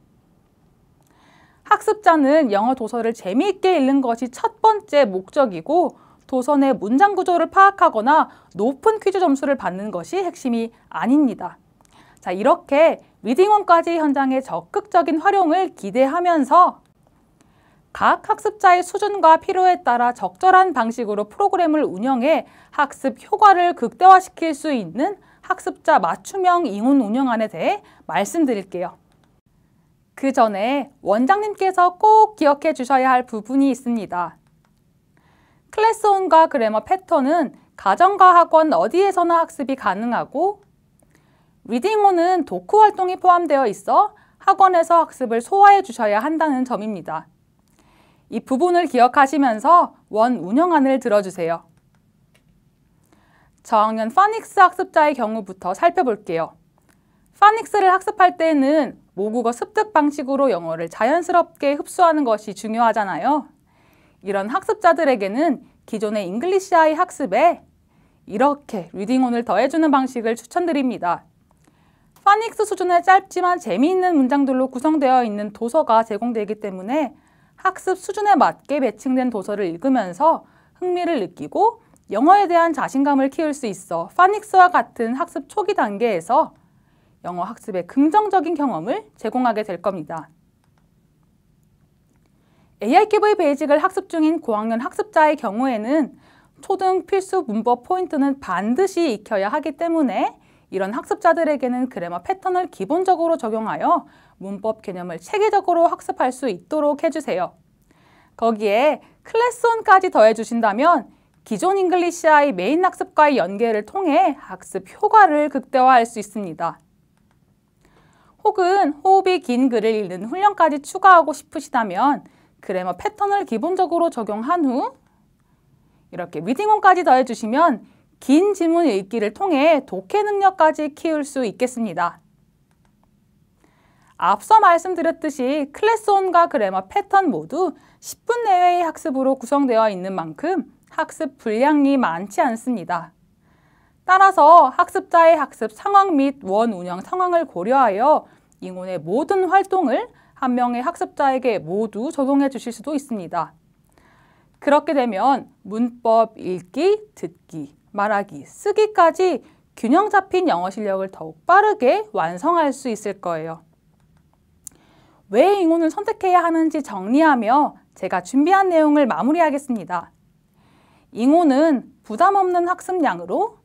학습자는 영어 도서를 재미있게 읽는 것이 첫 번째 목적이고 도서 내 문장 구조를 파악하거나 높은 퀴즈 점수를 받는 것이 핵심이 아닙니다. 자, 이렇게 리딩온까지 현장의 적극적인 활용을 기대하면서 각 학습자의 수준과 필요에 따라 적절한 방식으로 프로그램을 운영해 학습 효과를 극대화시킬 수 있는 학습자 맞춤형 잉온 운영안에 대해 말씀드릴게요. 그 전에 원장님께서 꼭 기억해 주셔야 할 부분이 있습니다. 클래스온과 그래머 패턴은 가정과 학원 어디에서나 학습이 가능하고 리딩온은 독후 활동이 포함되어 있어 학원에서 학습을 소화해 주셔야 한다는 점입니다. 이 부분을 기억하시면서 원 운영안을 들어주세요. 저학년 파닉스 학습자의 경우부터 살펴볼게요. 파닉스를 학습할 때는 모국어 습득 방식으로 영어를 자연스럽게 흡수하는 것이 중요하잖아요. 이런 학습자들에게는 기존의 잉글리시아의 학습에 이렇게 리딩온을 더해주는 방식을 추천드립니다. 파닉스 수준의 짧지만 재미있는 문장들로 구성되어 있는 도서가 제공되기 때문에 학습 수준에 맞게 매칭된 도서를 읽으면서 흥미를 느끼고 영어에 대한 자신감을 키울 수 있어 파닉스와 같은 학습 초기 단계에서 영어 학습의 긍정적인 경험을 제공하게 될 겁니다. AIQV 베이직을 학습 중인 고학년 학습자의 경우에는 초등 필수 문법 포인트는 반드시 익혀야 하기 때문에 이런 학습자들에게는 그래머 패턴을 기본적으로 적용하여 문법 개념을 체계적으로 학습할 수 있도록 해주세요. 거기에 클래스온까지 더해주신다면 기존 잉글리시아의 메인 학습과의 연계를 통해 학습 효과를 극대화할 수 있습니다. 혹은 호흡이 긴 글을 읽는 훈련까지 추가하고 싶으시다면 그래머 패턴을 기본적으로 적용한 후 이렇게 리딩온까지 더해주시면 긴 지문 읽기를 통해 독해 능력까지 키울 수 있겠습니다. 앞서 말씀드렸듯이 클래스온과 그래머 패턴 모두 10분 내외의 학습으로 구성되어 있는 만큼 학습 분량이 많지 않습니다. 따라서 학습자의 학습 상황 및 원 운영 상황을 고려하여 잉온의 모든 활동을 한 명의 학습자에게 모두 적용해 주실 수도 있습니다. 그렇게 되면 문법 읽기, 듣기, 말하기, 쓰기까지 균형 잡힌 영어 실력을 더욱 빠르게 완성할 수 있을 거예요. 왜 잉온을 선택해야 하는지 정리하며 제가 준비한 내용을 마무리하겠습니다. 잉온은 부담 없는 학습량으로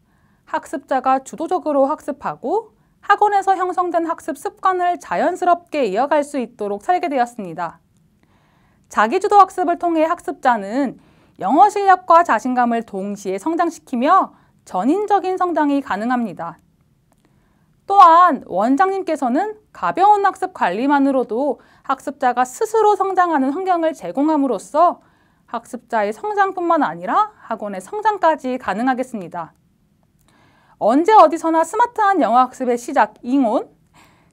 학습자가 주도적으로 학습하고 학원에서 형성된 학습 습관을 자연스럽게 이어갈 수 있도록 설계되었습니다. 자기주도 학습을 통해 학습자는 영어 실력과 자신감을 동시에 성장시키며 전인적인 성장이 가능합니다. 또한 원장님께서는 가벼운 학습 관리만으로도 학습자가 스스로 성장하는 환경을 제공함으로써 학습자의 성장뿐만 아니라 학원의 성장까지 가능하겠습니다. 언제 어디서나 스마트한 영어 학습의 시작 잉온?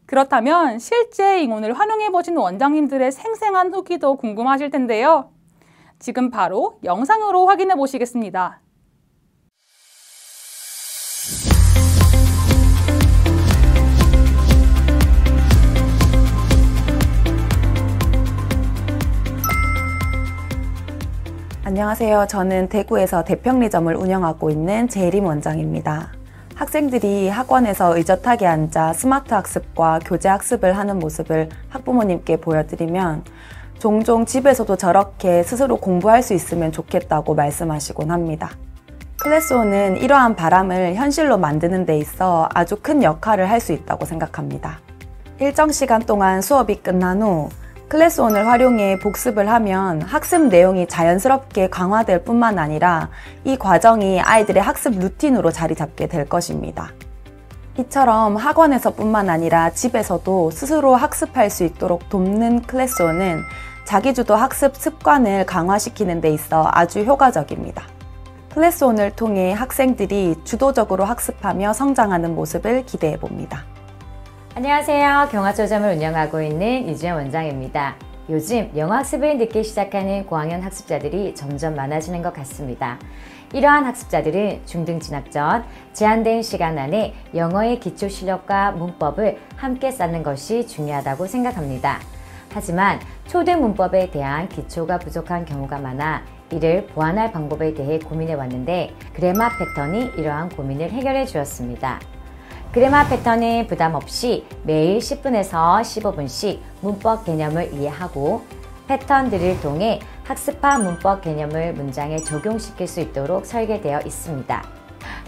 그렇다면 실제 잉온을 활용해 보신 원장님들의 생생한 후기도 궁금하실 텐데요. 지금 바로 영상으로 확인해 보시겠습니다. 안녕하세요. 저는 대구에서 대평리점을 운영하고 있는 재림 원장입니다. 학생들이 학원에서 의젓하게 앉아 스마트 학습과 교재 학습을 하는 모습을 학부모님께 보여드리면 종종 집에서도 저렇게 스스로 공부할 수 있으면 좋겠다고 말씀하시곤 합니다. 클래스온은 이러한 바람을 현실로 만드는 데 있어 아주 큰 역할을 할 수 있다고 생각합니다. 일정 시간 동안 수업이 끝난 후 클래스온을 활용해 복습을 하면 학습 내용이 자연스럽게 강화될 뿐만 아니라 이 과정이 아이들의 학습 루틴으로 자리 잡게 될 것입니다. 이처럼 학원에서뿐만 아니라 집에서도 스스로 학습할 수 있도록 돕는 클래스온은 자기주도 학습 습관을 강화시키는 데 있어 아주 효과적입니다. 클래스온을 통해 학생들이 주도적으로 학습하며 성장하는 모습을 기대해 봅니다. 안녕하세요. 경화초점을 운영하고 있는 이주연 원장입니다. 요즘 영어 학습을 늦게 시작하는 고학년 학습자들이 점점 많아지는 것 같습니다. 이러한 학습자들은 중등 진학 전 제한된 시간 안에 영어의 기초 실력과 문법을 함께 쌓는 것이 중요하다고 생각합니다. 하지만 초등 문법에 대한 기초가 부족한 경우가 많아 이를 보완할 방법에 대해 고민해 왔는데 그래마 패턴이 이러한 고민을 해결해 주었습니다. 그래마 패턴은 부담 없이 매일 10분에서 15분씩 문법 개념을 이해하고 패턴들을 통해 학습한 문법 개념을 문장에 적용시킬 수 있도록 설계되어 있습니다.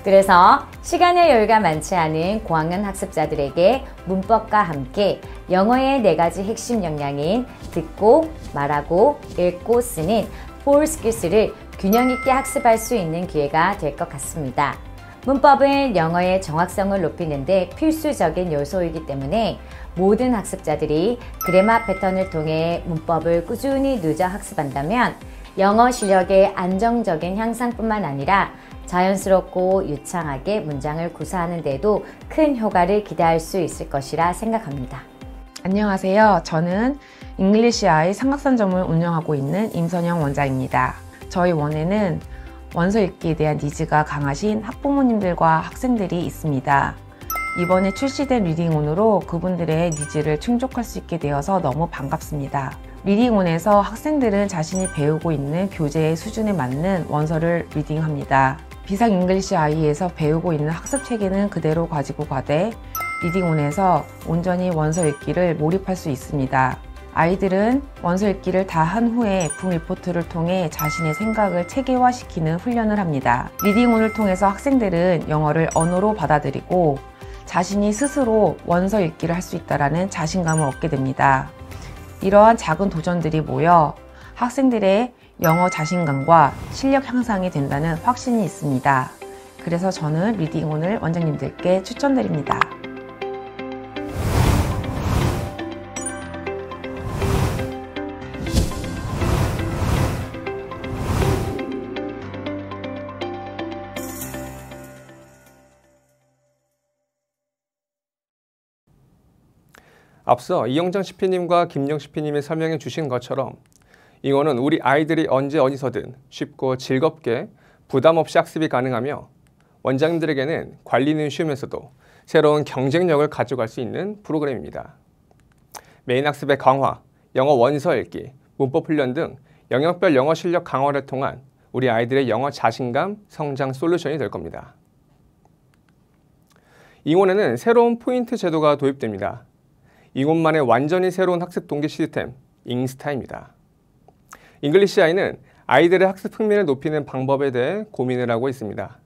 그래서 시간의 여유가 많지 않은 고학년 학습자들에게 문법과 함께 영어의 4가지 핵심 역량인 듣고, 말하고, 읽고, 쓰는 4skills를 균형 있게 학습할 수 있는 기회가 될 것 같습니다. 문법은 영어의 정확성을 높이는 데 필수적인 요소이기 때문에 모든 학습자들이 그래마 패턴을 통해 문법을 꾸준히 누적 학습한다면 영어 실력의 안정적인 향상뿐만 아니라 자연스럽고 유창하게 문장을 구사하는 데도 큰 효과를 기대할 수 있을 것이라 생각합니다. 안녕하세요. 저는 잉글리시아의 삼각산점을 운영하고 있는 임선영 원장입니다. 저희 원에는 원서 읽기에 대한 니즈가 강하신 학부모님들과 학생들이 있습니다. 이번에 출시된 리딩온으로 그분들의 니즈를 충족할 수 있게 되어서 너무 반갑습니다. 리딩온에서 학생들은 자신이 배우고 있는 교재의 수준에 맞는 원서를 리딩합니다. 비상 잉글리시 아이에서 배우고 있는 학습 체계는 그대로 가지고 가되 리딩온에서 온전히 원서 읽기를 몰입할 수 있습니다. 아이들은 원서 읽기를 다 한 후에 붐 리포트를 통해 자신의 생각을 체계화시키는 훈련을 합니다. 리딩온을 통해서 학생들은 영어를 언어로 받아들이고 자신이 스스로 원서 읽기를 할 수 있다는 자신감을 얻게 됩니다. 이러한 작은 도전들이 모여 학생들의 영어 자신감과 실력 향상이 된다는 확신이 있습니다. 그래서 저는 리딩온을 원장님들께 추천드립니다. 앞서 이영정 CP님과 김영 CP님이 설명해 주신 것처럼 잉어는 우리 아이들이 언제 어디서든 쉽고 즐겁게 부담 없이 학습이 가능하며 원장님들에게는 관리는 쉬우면서도 새로운 경쟁력을 가져갈 수 있는 프로그램입니다. 메인 학습의 강화, 영어 원서 읽기, 문법 훈련 등 영역별 영어 실력 강화를 통한 우리 아이들의 영어 자신감 성장 솔루션이 될 겁니다. 잉어에는 새로운 포인트 제도가 도입됩니다. 잉어만의 완전히 새로운 학습 동기 시스템, 잉스타입니다. 잉글리시 아이는 아이들의 학습 흥미를 높이는 방법에 대해 고민을 하고 있습니다.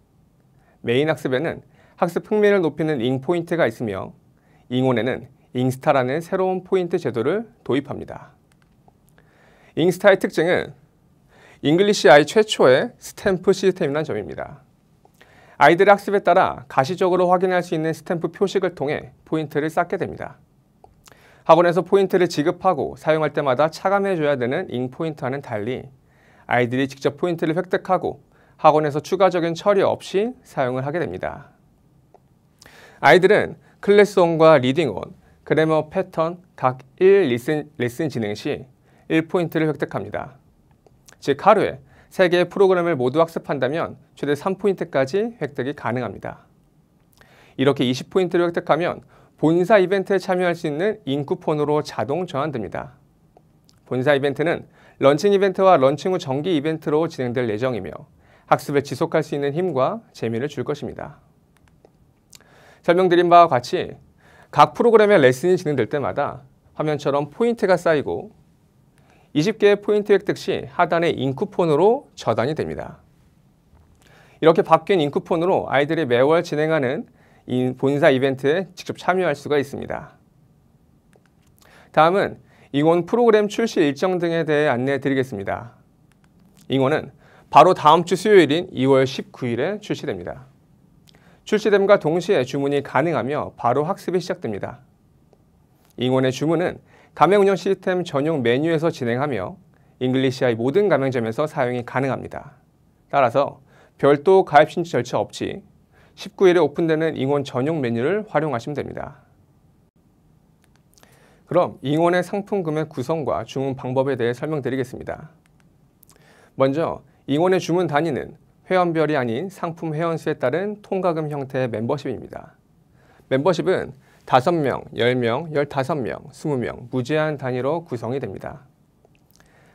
메인 학습에는 학습 흥미를 높이는 잉 포인트가 있으며 잉온에는 잉스타라는 새로운 포인트 제도를 도입합니다. 잉스타의 특징은 잉글리시 아이 최초의 스탬프 시스템이라는 점입니다. 아이들의 학습에 따라 가시적으로 확인할 수 있는 스탬프 표식을 통해 포인트를 쌓게 됩니다. 학원에서 포인트를 지급하고 사용할 때마다 차감해줘야 되는 잉포인트와는 달리 아이들이 직접 포인트를 획득하고 학원에서 추가적인 처리 없이 사용을 하게 됩니다. 아이들은 클래스온과 리딩온, 그래머 패턴 각 1레슨 진행 시 1포인트를 획득합니다. 즉 하루에 3개의 프로그램을 모두 학습한다면 최대 3포인트까지 획득이 가능합니다. 이렇게 20포인트를 획득하면 본사 이벤트에 참여할 수 있는 잉 쿠폰으로 자동 전환됩니다. 본사 이벤트는 런칭 이벤트와 런칭 후 정기 이벤트로 진행될 예정이며 학습을 지속할 수 있는 힘과 재미를 줄 것입니다. 설명드린 바와 같이 각 프로그램의 레슨이 진행될 때마다 화면처럼 포인트가 쌓이고 20개의 포인트 획득 시 하단의 잉 쿠폰으로 저장이 됩니다. 이렇게 바뀐 잉 쿠폰으로 아이들이 매월 진행하는 본사 이벤트에 직접 참여할 수가 있습니다. 다음은 잉원 프로그램 출시 일정 등에 대해 안내해 드리겠습니다. 잉원은 바로 다음 주 수요일인 2월 19일에 출시됩니다. 출시됨과 동시에 주문이 가능하며 바로 학습이 시작됩니다. 잉원의 주문은 가맹 운영 시스템 전용 메뉴에서 진행하며 잉글리시아의 모든 가맹점에서 사용이 가능합니다. 따라서 별도 가입 신청 절차 없이 19일에 오픈되는 잉원 전용 메뉴를 활용하시면 됩니다. 그럼 잉원의 상품 구매 구성과 주문 방법에 대해 설명드리겠습니다. 먼저 잉원의 주문 단위는 회원별이 아닌 상품 회원수에 따른 통과금 형태의 멤버십입니다. 멤버십은 5명, 10명, 15명, 20명 무제한 단위로 구성이 됩니다.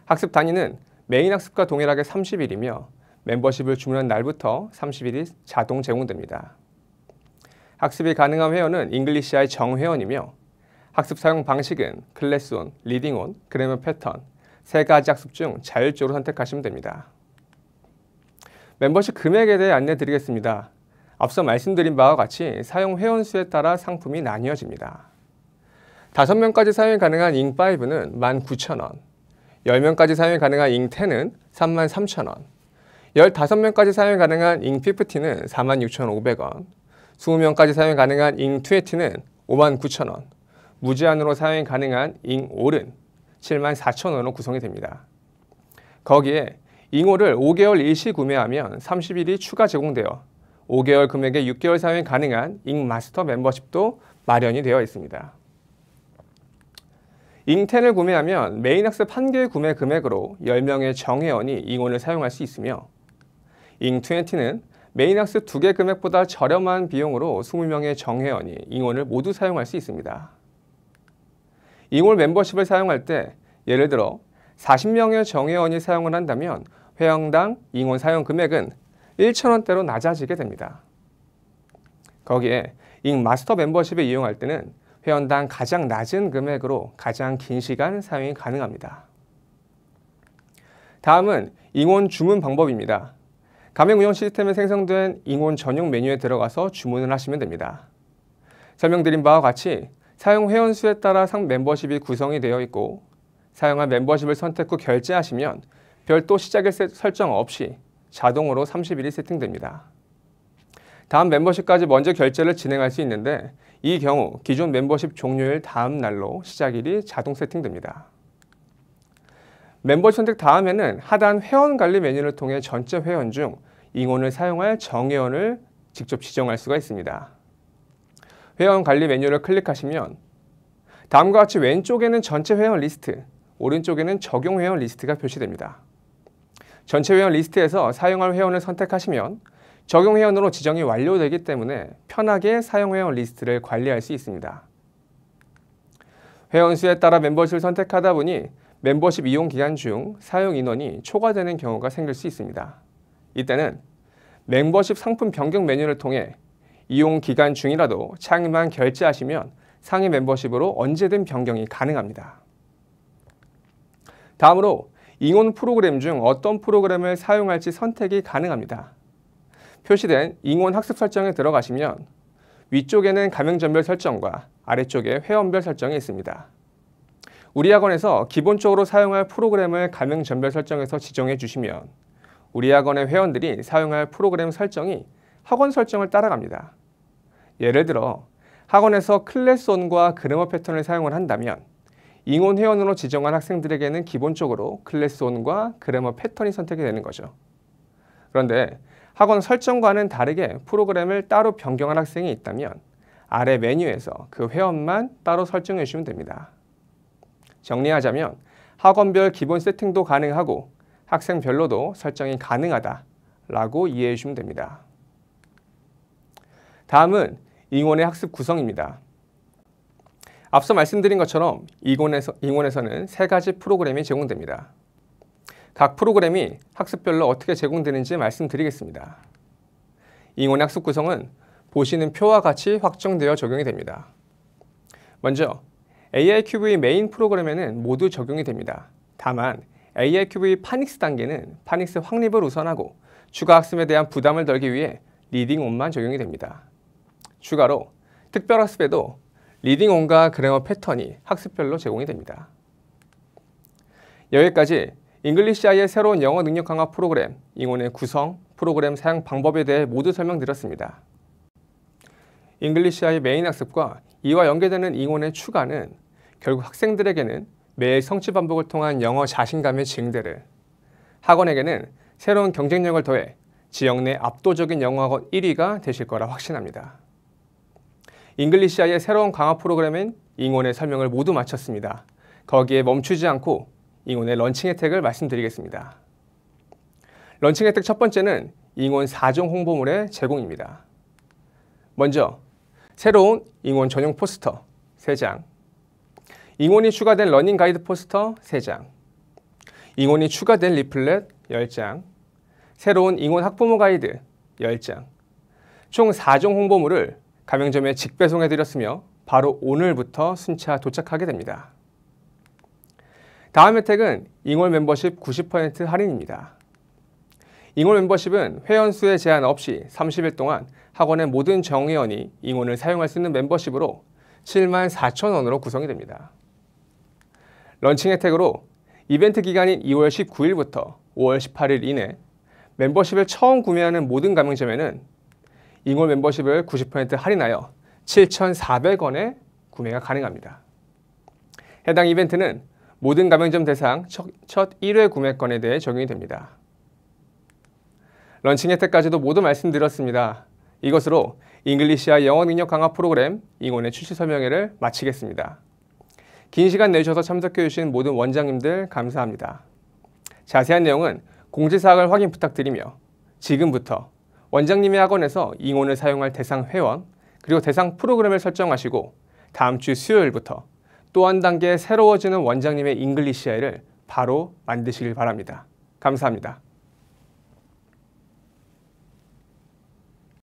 학습 단위는 메인 학습과 동일하게 30일이며 멤버십을 주문한 날부터 30일이 자동 제공됩니다. 학습이 가능한 회원은 잉글리시아의 정회원이며 학습 사용 방식은 클래스온, 리딩온, 그래머 패턴 3가지 학습 중 자율적으로 선택하시면 됩니다. 멤버십 금액에 대해 안내 드리겠습니다. 앞서 말씀드린 바와 같이 사용 회원수에 따라 상품이 나뉘어집니다. 5명까지 사용이 가능한 잉5는 19,000원, 10명까지 사용이 가능한 잉10은 33,000원, 15명까지 사용이 가능한 잉50는 46,500원, 20명까지 사용이 가능한 잉20는 59,000원, 무제한으로 사용이 가능한 잉올은 74,000원으로 구성이 됩니다. 거기에 잉올을 5개월 일시 구매하면 30일이 추가 제공되어 5개월 금액에 6개월 사용이 가능한 잉마스터 멤버십도 마련이 되어 있습니다. 잉10을 구매하면 메인 학습 1개의 구매 금액으로 10명의 정회원이 잉원을 사용할 수 있으며 잉20는 메인 학습 2개 금액보다 저렴한 비용으로 20명의 정회원이 잉원을 모두 사용할 수 있습니다. 잉원 멤버십을 사용할 때 예를 들어 40명의 정회원이 사용을 한다면 회원당 잉원 사용 금액은 1,000원대로 낮아지게 됩니다. 거기에 잉 마스터 멤버십을 이용할 때는 회원당 가장 낮은 금액으로 가장 긴 시간 사용이 가능합니다. 다음은 잉원 주문 방법입니다. 가맹 운영 시스템에 생성된 잉원 전용 메뉴에 들어가서 주문을 하시면 됩니다. 설명드린 바와 같이 사용 회원 수에 따라 멤버십이 구성이 되어 있고 사용할 멤버십을 선택 후 결제하시면 별도 시작일 설정 없이 자동으로 30일이 세팅됩니다. 다음 멤버십까지 먼저 결제를 진행할 수 있는데 이 경우 기존 멤버십 종료일 다음 날로 시작일이 자동 세팅됩니다. 멤버십 선택 다음에는 하단 회원 관리 메뉴를 통해 전체 회원 중 잉원을 사용할 정회원을 직접 지정할 수가 있습니다. 회원 관리 메뉴를 클릭하시면 다음과 같이 왼쪽에는 전체 회원 리스트, 오른쪽에는 적용 회원 리스트가 표시됩니다. 전체 회원 리스트에서 사용할 회원을 선택하시면 적용 회원으로 지정이 완료되기 때문에 편하게 사용 회원 리스트를 관리할 수 있습니다. 회원 수에 따라 멤버십을 선택하다 보니 멤버십 이용 기간 중 사용 인원이 초과되는 경우가 생길 수 있습니다. 이때는 멤버십 상품 변경 메뉴를 통해 이용 기간 중이라도 차액만 결제하시면 상위 멤버십으로 언제든 변경이 가능합니다. 다음으로 잉원 프로그램 중 어떤 프로그램을 사용할지 선택이 가능합니다. 표시된 잉원 학습 설정에 들어가시면 위쪽에는 가맹점별 설정과 아래쪽에 회원별 설정이 있습니다. 우리 학원에서 기본적으로 사용할 프로그램을 가맹점별 설정에서 지정해 주시면 우리 학원의 회원들이 사용할 프로그램 설정이 학원 설정을 따라갑니다. 예를 들어 학원에서 클래스1과 그래머 패턴을 사용을 한다면 잉원 회원으로 지정한 학생들에게는 기본적으로 클래스1과 그래머 패턴이 선택이 되는 거죠. 그런데 학원 설정과는 다르게 프로그램을 따로 변경한 학생이 있다면 아래 메뉴에서 그 회원만 따로 설정해 주시면 됩니다. 정리하자면 학원별 기본 세팅도 가능하고 학생별로도 설정이 가능하다라고 이해해 주시면 됩니다. 다음은 잉원의 학습 구성입니다. 앞서 말씀드린 것처럼 잉원에서는 3가지 프로그램이 제공됩니다. 각 프로그램이 학습별로 어떻게 제공되는지 말씀드리겠습니다. 잉원의 학습 구성은 보시는 표와 같이 확정되어 적용이 됩니다. 먼저 AIQV 메인 프로그램에는 모두 적용이 됩니다. 다만 AIQV 파닉스 단계는 파닉스 확립을 우선하고 추가 학습에 대한 부담을 덜기 위해 리딩온만 적용이 됩니다. 추가로 특별학습에도 리딩온과 그래머 패턴이 학습별로 제공이 됩니다. 여기까지 잉글리시아의 새로운 영어 능력 강화 프로그램 잉원의 구성, 프로그램 사용 방법에 대해 모두 설명드렸습니다. 잉글리시아의 메인 학습과 이와 연계되는 잉원의 추가는 결국 학생들에게는 매일 성취 반복을 통한 영어 자신감의 증대를, 학원에게는 새로운 경쟁력을 더해 지역 내 압도적인 영어학원 1위가 되실 거라 확신합니다. 잉글리시아의 새로운 강화 프로그램인 잉원의 설명을 모두 마쳤습니다. 거기에 멈추지 않고 잉원의 런칭 혜택을 말씀드리겠습니다. 런칭 혜택 첫 번째는 잉원 4종 홍보물의 제공입니다. 먼저 새로운 잉원 전용 포스터 3장, 잉원이 추가된 러닝 가이드 포스터 3장, 잉원이 추가된 리플렛 10장, 새로운 잉원 학부모 가이드 10장, 총 4종 홍보물을 가맹점에 직배송해드렸으며 바로 오늘부터 순차 도착하게 됩니다. 다음 혜택은 잉원 멤버십 90% 할인입니다. 잉원 멤버십은 회원 수에 제한 없이 30일 동안 학원의 모든 정회원이 잉원을 사용할 수 있는 멤버십으로 74,000원으로 구성이 됩니다. 런칭 혜택으로 이벤트 기간인 2월 19일부터 5월 18일 이내 멤버십을 처음 구매하는 모든 가맹점에는 잉원 멤버십을 90% 할인하여 7,400원에 구매가 가능합니다. 해당 이벤트는 모든 가맹점 대상 첫 1회 구매권에 대해 적용이 됩니다. 런칭 혜택까지도 모두 말씀드렸습니다. 이것으로 잉글리시아 영어 능력 강화 프로그램 잉원의 출시 설명회를 마치겠습니다. 긴 시간 내주셔서 참석해 주신 모든 원장님들 감사합니다. 자세한 내용은 공지사항을 확인 부탁드리며 지금부터 원장님의 학원에서 잉온을 사용할 대상 회원, 그리고 대상 프로그램을 설정하시고 다음 주 수요일부터 또 한 단계 새로워지는 원장님의 잉글리시아를 바로 만드시길 바랍니다. 감사합니다.